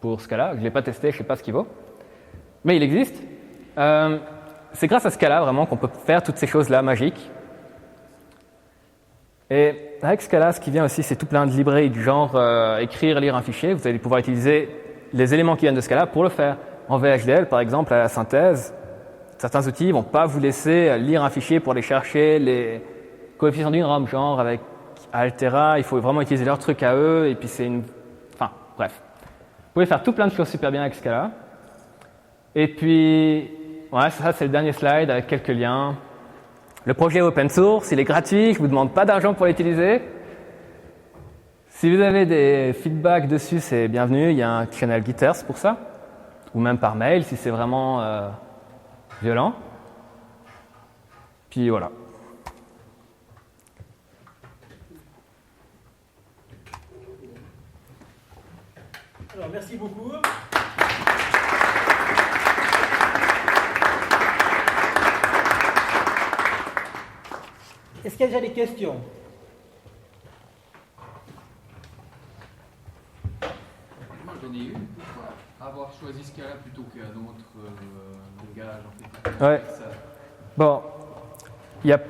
B: pour Scala. Je ne l'ai pas testé, je ne sais pas ce qu'il vaut. Mais il existe. C'est grâce à Scala vraiment qu'on peut faire toutes ces choses-là magiques. Et avec Scala, ce qui vient aussi, c'est tout plein de librairies du genre écrire, lire un fichier. Vous allez pouvoir utiliser les éléments qui viennent de Scala pour le faire. En VHDL, par exemple, à la synthèse, certains outils ne vont pas vous laisser lire un fichier pour aller chercher les coefficients d'une ROM, genre avec Altera, il faut vraiment utiliser leur truc à eux, et puis c'est une... Enfin, bref. Vous pouvez faire tout plein de choses super bien avec Scala. Et puis, ouais, ça c'est le dernier slide avec quelques liens. Le projet est open source, il est gratuit, je ne vous demande pas d'argent pour l'utiliser. Si vous avez des feedbacks dessus, c'est bienvenu, il y a un channel Gitters pour ça, ou même par mail si c'est vraiment violent. Puis voilà.
A: Alors, merci beaucoup. Est-ce qu'il y a déjà des questions?
E: Moi j'en ai une. Pourquoi avoir choisi Scala plutôt qu'un autre langage en fait?
B: Ouais. Bon, il y a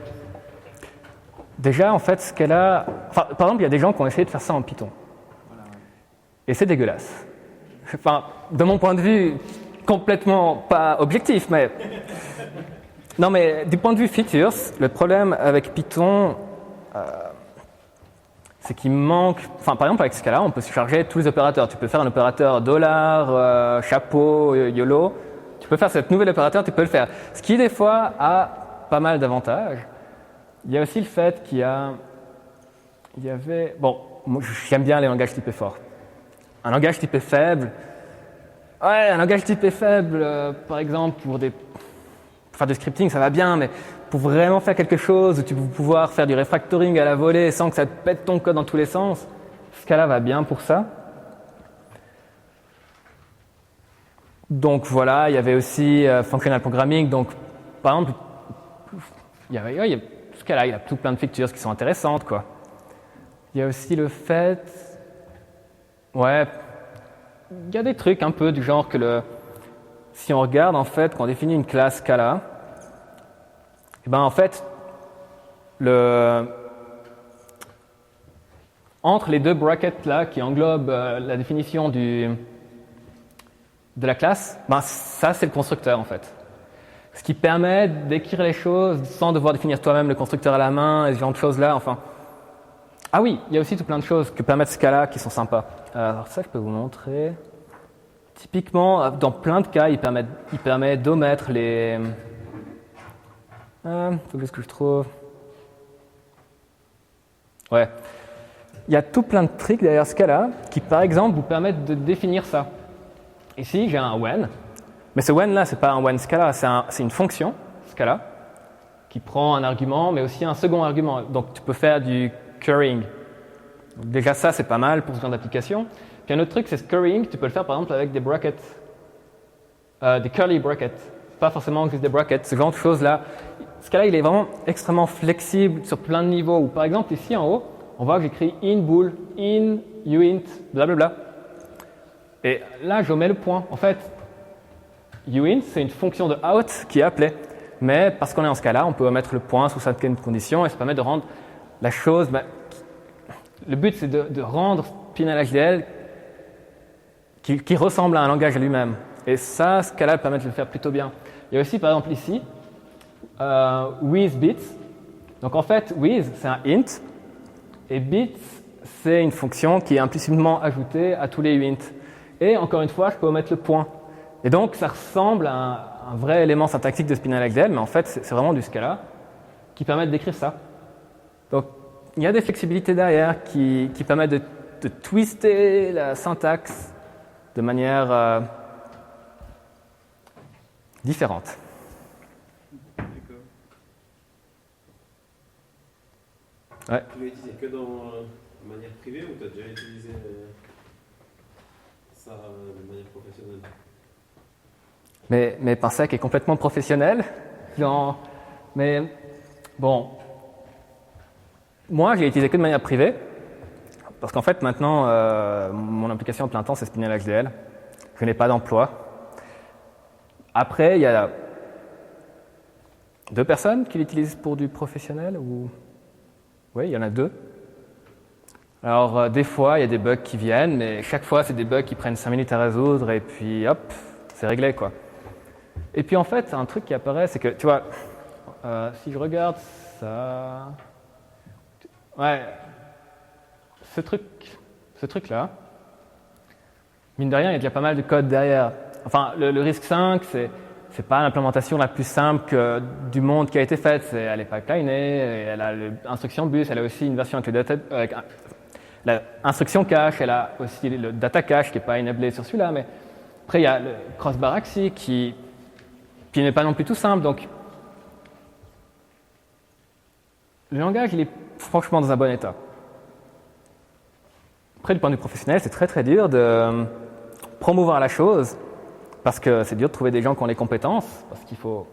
B: déjà en fait Scala. Enfin, par exemple, il y a des gens qui ont essayé de faire ça en Python.
E: Voilà, ouais.
B: Et c'est dégueulasse. Enfin, de mon point de vue, complètement pas objectif, mais. Non, mais du point de vue features, le problème avec Python, c'est qu'il manque. Enfin, par exemple, avec Scala, on peut se charger tous les opérateurs. Tu peux faire un opérateur $, chapeau, YOLO. Tu peux faire cet nouvel opérateur, tu peux le faire. Ce qui, des fois, a pas mal d'avantages. Il y a aussi le fait qu'il y avait. Bon, moi, j'aime bien les langages typés forts. Un langage typé faible. Ouais, un langage typé faible, par exemple, pour faire du scripting, ça va bien, mais pour vraiment faire quelque chose où tu peux pouvoir faire du refactoring à la volée sans que ça te pète ton code dans tous les sens, Scala va bien pour ça. Donc voilà, il y avait aussi functional programming. Donc, par exemple, Scala, il a tout plein de features qui sont intéressantes, quoi. Il y a aussi le fait, ouais, il y a des trucs un peu du genre que si on regarde en fait, quand on définit une classe Scala, et ben en fait, entre les deux brackets là qui englobent la définition de la classe, ben ça c'est le constructeur en fait. Ce qui permet d'écrire les choses sans devoir définir toi-même le constructeur à la main et ce genre de choses là. Enfin, ah oui, il y a aussi tout plein de choses que permettent Scala qui sont sympas. Alors ça, je peux vous montrer. Typiquement, dans plein de cas, il permet d'omettre les. Faut que je trouve. Ouais. Il y a tout plein de tricks derrière Scala qui, par exemple, vous permettent de définir ça. Ici, j'ai un when, mais ce when là, c'est pas un when Scala, c'est une fonction Scala qui prend un argument, mais aussi un second argument. Donc, tu peux faire du currying. Donc, déjà, ça, c'est pas mal pour ce genre d'application. Puis un autre truc, c'est ce currying, tu peux le faire par exemple avec des brackets, des curly brackets, pas forcément juste des brackets, ce genre de choses-là. Ce cas-là, il est vraiment extrêmement flexible sur plein de niveaux. Ou par exemple, ici en haut, on voit que j'écris in bool, in uint, blablabla. Et là, je mets le point. En fait, uint, c'est une fonction de out qui est appelée. Mais parce qu'on est en Scala, on peut omettre le point sous certaines conditions et ça permet de rendre la chose. Le but, c'est de rendre SpinLHDL qui ressemble à un langage lui-même. Et ça, Scala permet de le faire plutôt bien. Il y a aussi, par exemple, ici, with bits. Donc en fait, with, c'est un int, et bits, c'est une fonction qui est implicitement ajoutée à tous les uints. Et encore une fois, je peux omettre le point. Et donc, ça ressemble à un vrai élément syntaxique de SpinLHDL, mais en fait, c'est vraiment du Scala qui permet d'écrire ça. Donc, il y a des flexibilités derrière qui permettent de twister la syntaxe de manière différente.
D: D'accord.
B: Ouais.
D: Tu l'as utilisé que de manière privée ou tu as déjà utilisé ça de manière professionnelle?
B: Mais Parsec est complètement professionnel. Mais bon, moi, je l'ai utilisé que de manière privée. Parce qu'en fait, maintenant, mon application à plein temps, c'est SpinLHDL. je n'ai pas d'emploi. Après, il y a 2 personnes qui l'utilisent pour du professionnel ou... Oui, il y en a 2. Alors, des fois, il y a des bugs qui viennent, mais chaque fois, c'est des bugs qui prennent 5 minutes à résoudre et puis hop, c'est réglé, quoi. Et puis, en fait, un truc qui apparaît, c'est que, tu vois, si je regarde ça... Ouais, ce truc-là, mine de rien, il y a déjà pas mal de code derrière. Enfin, le risque 5, c'est pas l'implémentation la plus simple du monde qui a été faite. Elle est pipelinée, elle a l'instruction bus, elle a aussi une version avec l'instruction cache, elle a aussi le data cache qui n'est pas enablé sur celui-là. Mais après, il y a le crossbar AXI qui n'est pas non plus tout simple. Donc, le langage, il est franchement dans un bon état. Après, du point de vue professionnel, c'est très très dur de promouvoir la chose parce que c'est dur de trouver des gens qui ont les compétences. Parce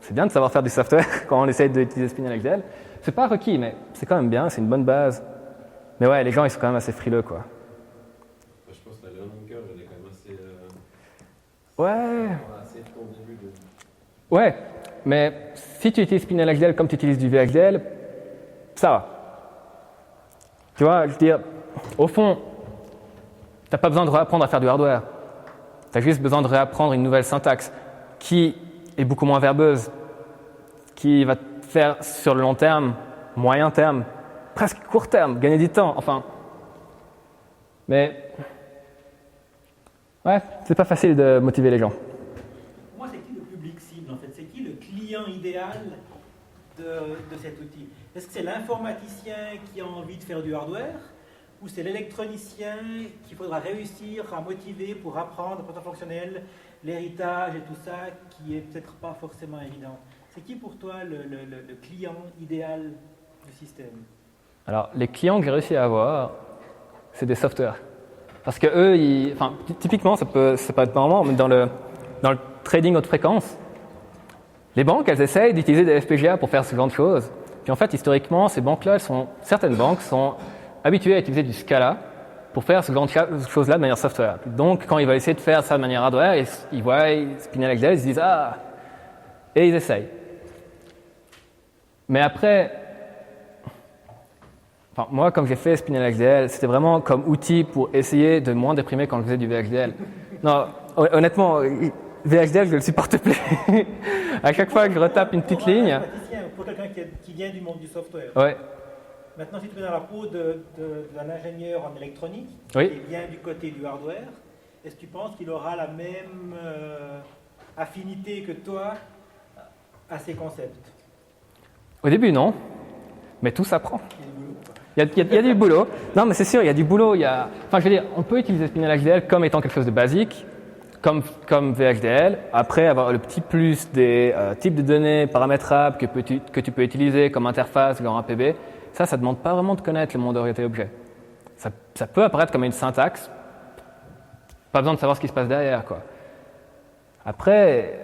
B: c'est bien de savoir faire du software quand on essaie d'utiliser SpinelXL. C'est pas requis, mais c'est quand même bien, c'est une bonne base. Mais ouais, les gens, ils sont quand même assez frileux, quoi.
D: Je pense que la learning curve, elle est quand même assez...
B: Ouais.
D: assez au début de...
B: Ouais, mais si tu utilises SpinelXL comme tu utilises du VXDL, ça va. Tu vois, je veux dire, au fond, tu n'as pas besoin de réapprendre à faire du hardware. Tu as juste besoin de réapprendre une nouvelle syntaxe qui est beaucoup moins verbeuse, qui va te faire sur le long terme, moyen terme, presque court terme, gagner du temps. Enfin, mais ouais, c'est pas facile de motiver les gens.
A: Pour moi, c'est qui le public cible en fait? C'est qui le client idéal de cet outil? Est-ce que c'est l'informaticien qui a envie de faire du hardware ou c'est l'électronicien qu'il faudra réussir à motiver pour apprendre le protocole fonctionnel, l'héritage et tout ça qui est peut-être pas forcément évident? C'est qui pour toi le client idéal du système?
B: Alors, les clients que j'ai réussi à avoir, c'est des softwares. Parce que eux, typiquement, ça peut être marrant, mais dans le trading haute fréquence, les banques, elles essayent d'utiliser des FPGA pour faire ce genre de choses. Puis en fait, historiquement, ces banques-là, certaines banques sont habituées à utiliser du Scala pour faire ce genre de choses-là de manière software. Donc, quand ils veulent essayer de faire ça de manière hardware, ils voient SpinelXL, ils se disent « Ah !» et ils essayent. Mais après, moi, comme j'ai fait SpinelXL, c'était vraiment comme outil pour essayer de moins déprimer quand je faisais du VXDL. Non, honnêtement, VXDL, je ne le supporte plus. À chaque fois que je retape une petite ligne...
A: Pour quelqu'un qui vient du monde du software.
B: Ouais.
A: Maintenant, si tu es dans la peau d'un ingénieur en électronique,
B: oui,
A: qui vient du côté du hardware, est-ce que tu penses qu'il aura la même affinité que toi à ces concepts?
B: Au début, non. Mais tout s'apprend. Il y a du boulot. Non, mais c'est sûr, il y a du boulot. Enfin, je veux dire, on peut utiliser SpinelXL comme étant quelque chose de basique, comme VHDL. Après, avoir le petit plus des types de données paramétrables que tu peux utiliser comme interface, genre APB. Ça ne demande pas vraiment de connaître le monde orienté objet. Ça peut apparaître comme une syntaxe. Pas besoin de savoir ce qui se passe derrière, quoi. Après,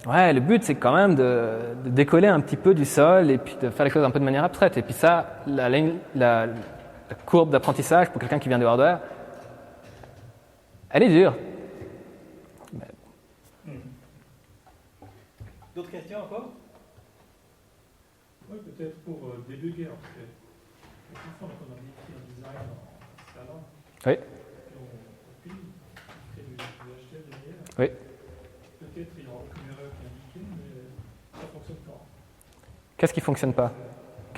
B: ouais, le but, c'est quand même de décoller un petit peu du sol et puis de faire les choses un peu de manière abstraite. Et puis ça, la courbe d'apprentissage pour quelqu'un qui vient de hardware, elle est dure.
A: D'autres questions encore?
F: Oui, peut-être pour débugger, parce que parfois quand on a écrit un design en Scala,
B: oui,
F: et on copie, on fait du HTML derrière,
B: oui.
F: peut-être il n'y aura aucune erreur qui est indiquée, mais ça ne fonctionne pas.
B: Qu'est-ce qui ne fonctionne pas?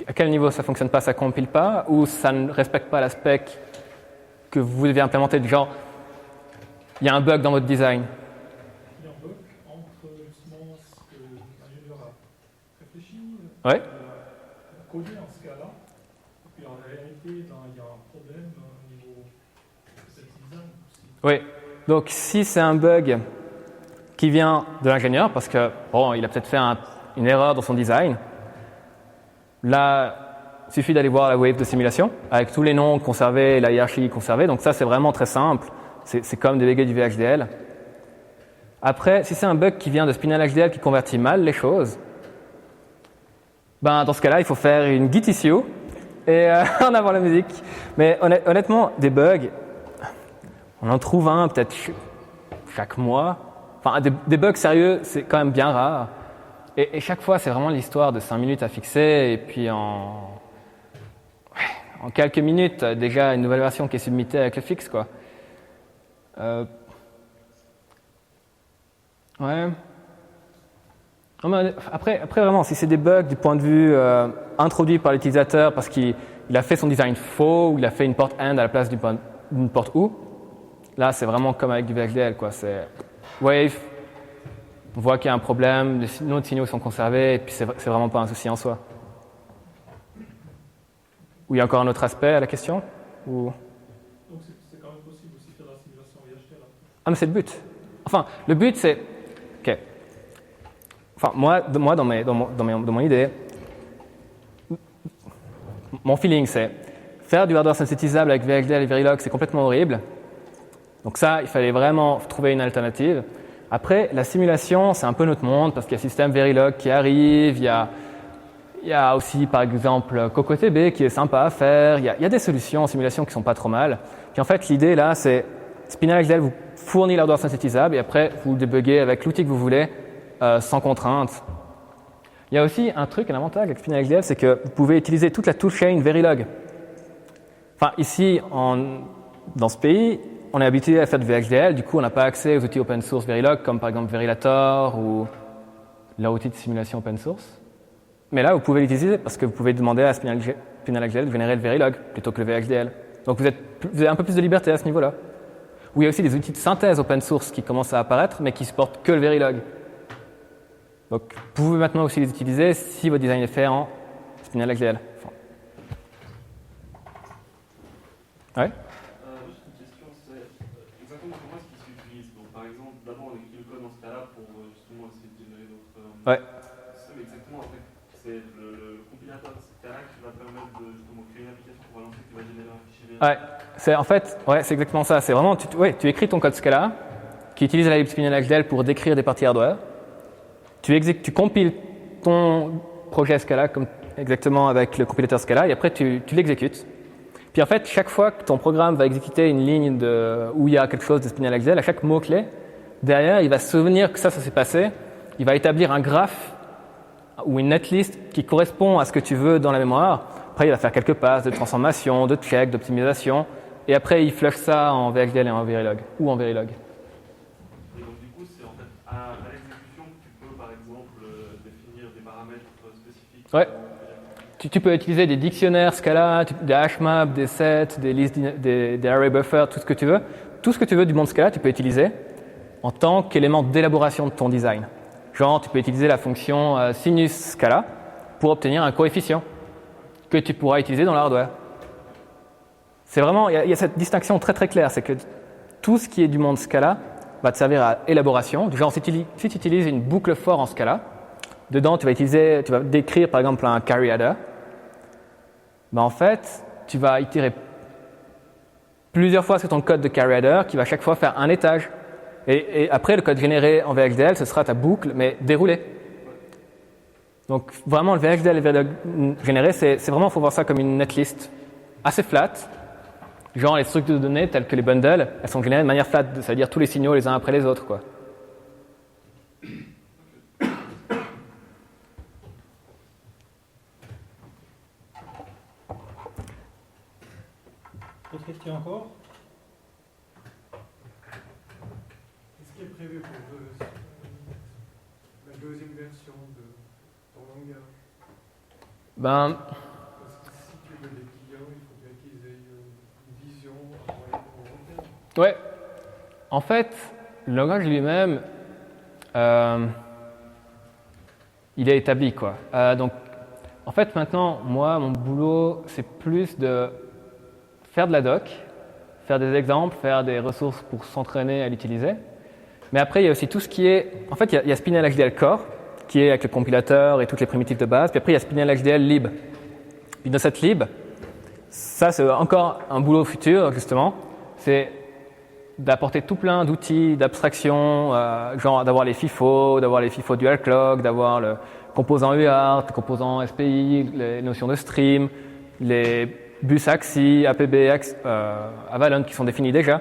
B: À quel niveau ça ne fonctionne pas? Ça ne compile pas ou ça ne respecte pas la spec que vous devez implémenter? Du genre, il y a un bug dans votre design.
F: Il y a un bug entre justement ce que l'ingénieur a réfléchi,
B: Ouais.
F: codé en Scala, et puis en réalité, il y a un problème au niveau de cette design aussi.
B: Oui. Donc, si c'est un bug qui vient de l'ingénieur, parce que bon, il a peut-être fait une erreur dans son design, là, il suffit d'aller voir la wave de simulation avec tous les noms conservés, la hiérarchie conservée. Donc ça, c'est vraiment très simple. C'est comme débugger du VHDL. Après, si c'est un bug qui vient de SpinelXL qui convertit mal les choses, dans ce cas-là, il faut faire une git issue et en avant la musique. Mais honnêtement, des bugs, on en trouve un peut-être chaque mois. Enfin, des bugs sérieux, c'est quand même bien rare. Et chaque fois, c'est vraiment l'histoire de 5 minutes à fixer, et puis en quelques minutes, déjà une nouvelle version qui est submittée avec le fixe, quoi. Ouais. Non, mais après, vraiment, si c'est des bugs du point de vue introduit par l'utilisateur parce qu'il a fait son design faux, ou il a fait une porte AND à la place d'une porte OU, là, c'est vraiment comme avec du VHDL, quoi. C'est wave, on voit qu'il y a un problème, nos signaux sont conservés, et puis c'est vraiment pas un souci en soi. Ou il y a encore un autre aspect à la question ou...
F: Donc c'est quand même possible aussi de faire la simulation VHDL.
B: Ah, mais c'est le but. Enfin, le but, c'est... OK. Enfin, moi dans mon idée, mon feeling, c'est faire du hardware synthétisable avec VHDL et Verilog, c'est complètement horrible. Donc ça, il fallait vraiment trouver une alternative. Après, la simulation, c'est un peu notre monde, parce qu'il y a le système Verilog qui arrive, il y a aussi, par exemple, CocoTB qui est sympa à faire. Il y a des solutions en simulation qui sont pas trop mal. Puis en fait, l'idée là, c'est SpinelXDL vous fournit l'hardware synthétisable et après, vous débuguez avec l'outil que vous voulez, sans contrainte. Il y a aussi un truc, un avantage avec SpinelXDL, c'est que vous pouvez utiliser toute la toolchain Verilog. Enfin, ici, dans ce pays, on est habitué à faire du VHDL, du coup, on n'a pas accès aux outils open source Verilog, comme par exemple Verilator ou leur outil de simulation open source. Mais là, vous pouvez l'utiliser parce que vous pouvez demander à SpinelXDL de générer le Verilog plutôt que le VHDL. Donc vous avez un peu plus de liberté à ce niveau-là. Ou il y a aussi des outils de synthèse open source qui commencent à apparaître, mais qui supportent que le Verilog. Donc vous pouvez maintenant aussi les utiliser si votre design est fait en SpinelXDL. Ouais.
G: Juste une question, c'est exactement comment est-ce qu'ils s'utilisent. Donc par exemple, d'abord on écrit le code dans ce cas-là pour justement essayer de générer d'autres...
B: Ouais.
G: Mais exactement, en fait, c'est le compilateur de ce cas-là qui va permettre de justement créer une application pour lancer qui va générer un fichier VHDL.
B: Ouais, c'est exactement ça. C'est vraiment, tu écris ton code Scala qui utilise la lib SpinelXDL pour décrire des parties hardware. Tu compiles ton projet Scala exactement avec le compilateur Scala et après tu l'exécutes. Puis en fait, chaque fois que ton programme va exécuter une ligne où il y a quelque chose de SpinelXDL, à chaque mot-clé, derrière, il va se souvenir que ça s'est passé. Il va établir un graphe ou une netlist qui correspond à ce que tu veux dans la mémoire. Après, il va faire quelques passes de transformation, de check, d'optimisation. Et après, il flush ça en VHDL et en Verilog, ou en Verilog.
G: Et donc du coup, c'est en fait à l'exécution que tu peux par exemple définir des paramètres spécifiques.
B: Ouais. Tu peux utiliser des dictionnaires Scala, des hashmaps, des sets, des listes, des array buffers, tout ce que tu veux. Tout ce que tu veux du monde Scala, tu peux utiliser en tant qu'élément d'élaboration de ton design. Genre, tu peux utiliser la fonction sinus Scala pour obtenir un coefficient que tu pourras utiliser dans le hardware. C'est vraiment, il y a cette distinction très très claire, c'est que tout ce qui est du monde Scala va te servir à élaboration. Du genre, si tu utilises une boucle for en Scala, dedans tu vas décrire par exemple un carry adder. Ben, en fait, tu vas itérer plusieurs fois sur ton code de carry adder qui va chaque fois faire un étage. Et après, le code généré en VHDL, ce sera ta boucle, mais déroulée. Donc vraiment, le VHDL et le Verilog généré, c'est vraiment, il faut voir ça comme une netlist assez flat. Genre les structures de données telles que les bundles, elles sont générées de manière flat, c'est-à-dire tous les signaux les uns après les autres, quoi.
A: D'autres questions encore?
H: Qu'est-ce qui est prévu pour la deuxième version de ton langage?
B: Ben,
H: Parce que si tu veux des clients, il faut bien qu'ils aient une vision à moyen ou long terme.
B: ouais. En fait, le langage lui-même, il est établi, quoi. Donc, en fait, maintenant, moi, mon boulot, c'est plus de faire de la doc, faire des exemples, faire des ressources pour s'entraîner à l'utiliser. Mais après, il y a aussi tout ce qui est... En fait, il y a SpinelXDL Core, qui est avec le compilateur et toutes les primitives de base. Puis après, il y a SpinelXDL Lib. Puis dans cette lib, ça, c'est encore un boulot futur, justement. C'est d'apporter tout plein d'outils, d'abstraction, genre d'avoir les FIFO, d'avoir les FIFO dual clock, d'avoir le composant UART, le composant SPI, les notions de stream, les bus AXI, APB, Avalon qui sont définis déjà.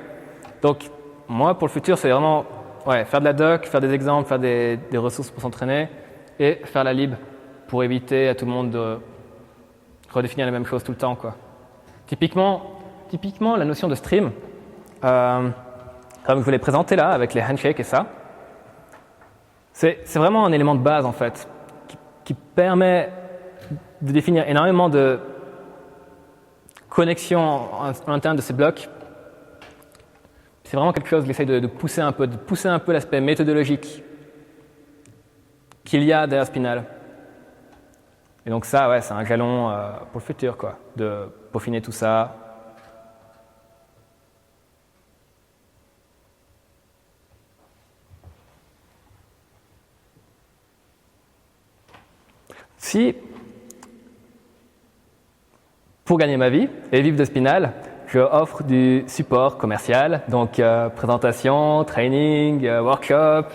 B: Donc, moi, pour le futur, c'est vraiment faire de la doc, faire des exemples, faire des ressources pour s'entraîner et faire la lib pour éviter à tout le monde de redéfinir les mêmes choses tout le temps, quoi. Typiquement, la notion de stream, comme je vous l'ai présenté là, avec les handshakes et ça, c'est vraiment un élément de base, en fait, qui permet de définir énormément de connexions en interne de ces blocs. C'est vraiment quelque chose que j'essaie de pousser un peu l'aspect méthodologique qu'il y a derrière Spinal. Et donc ça, ouais, c'est un jalon pour le futur, quoi, de peaufiner tout ça. Si, pour gagner ma vie et vivre de Spinal, je offre du support commercial, donc présentation, training, workshop,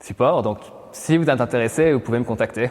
B: support. Donc, si vous êtes intéressé, vous pouvez me contacter.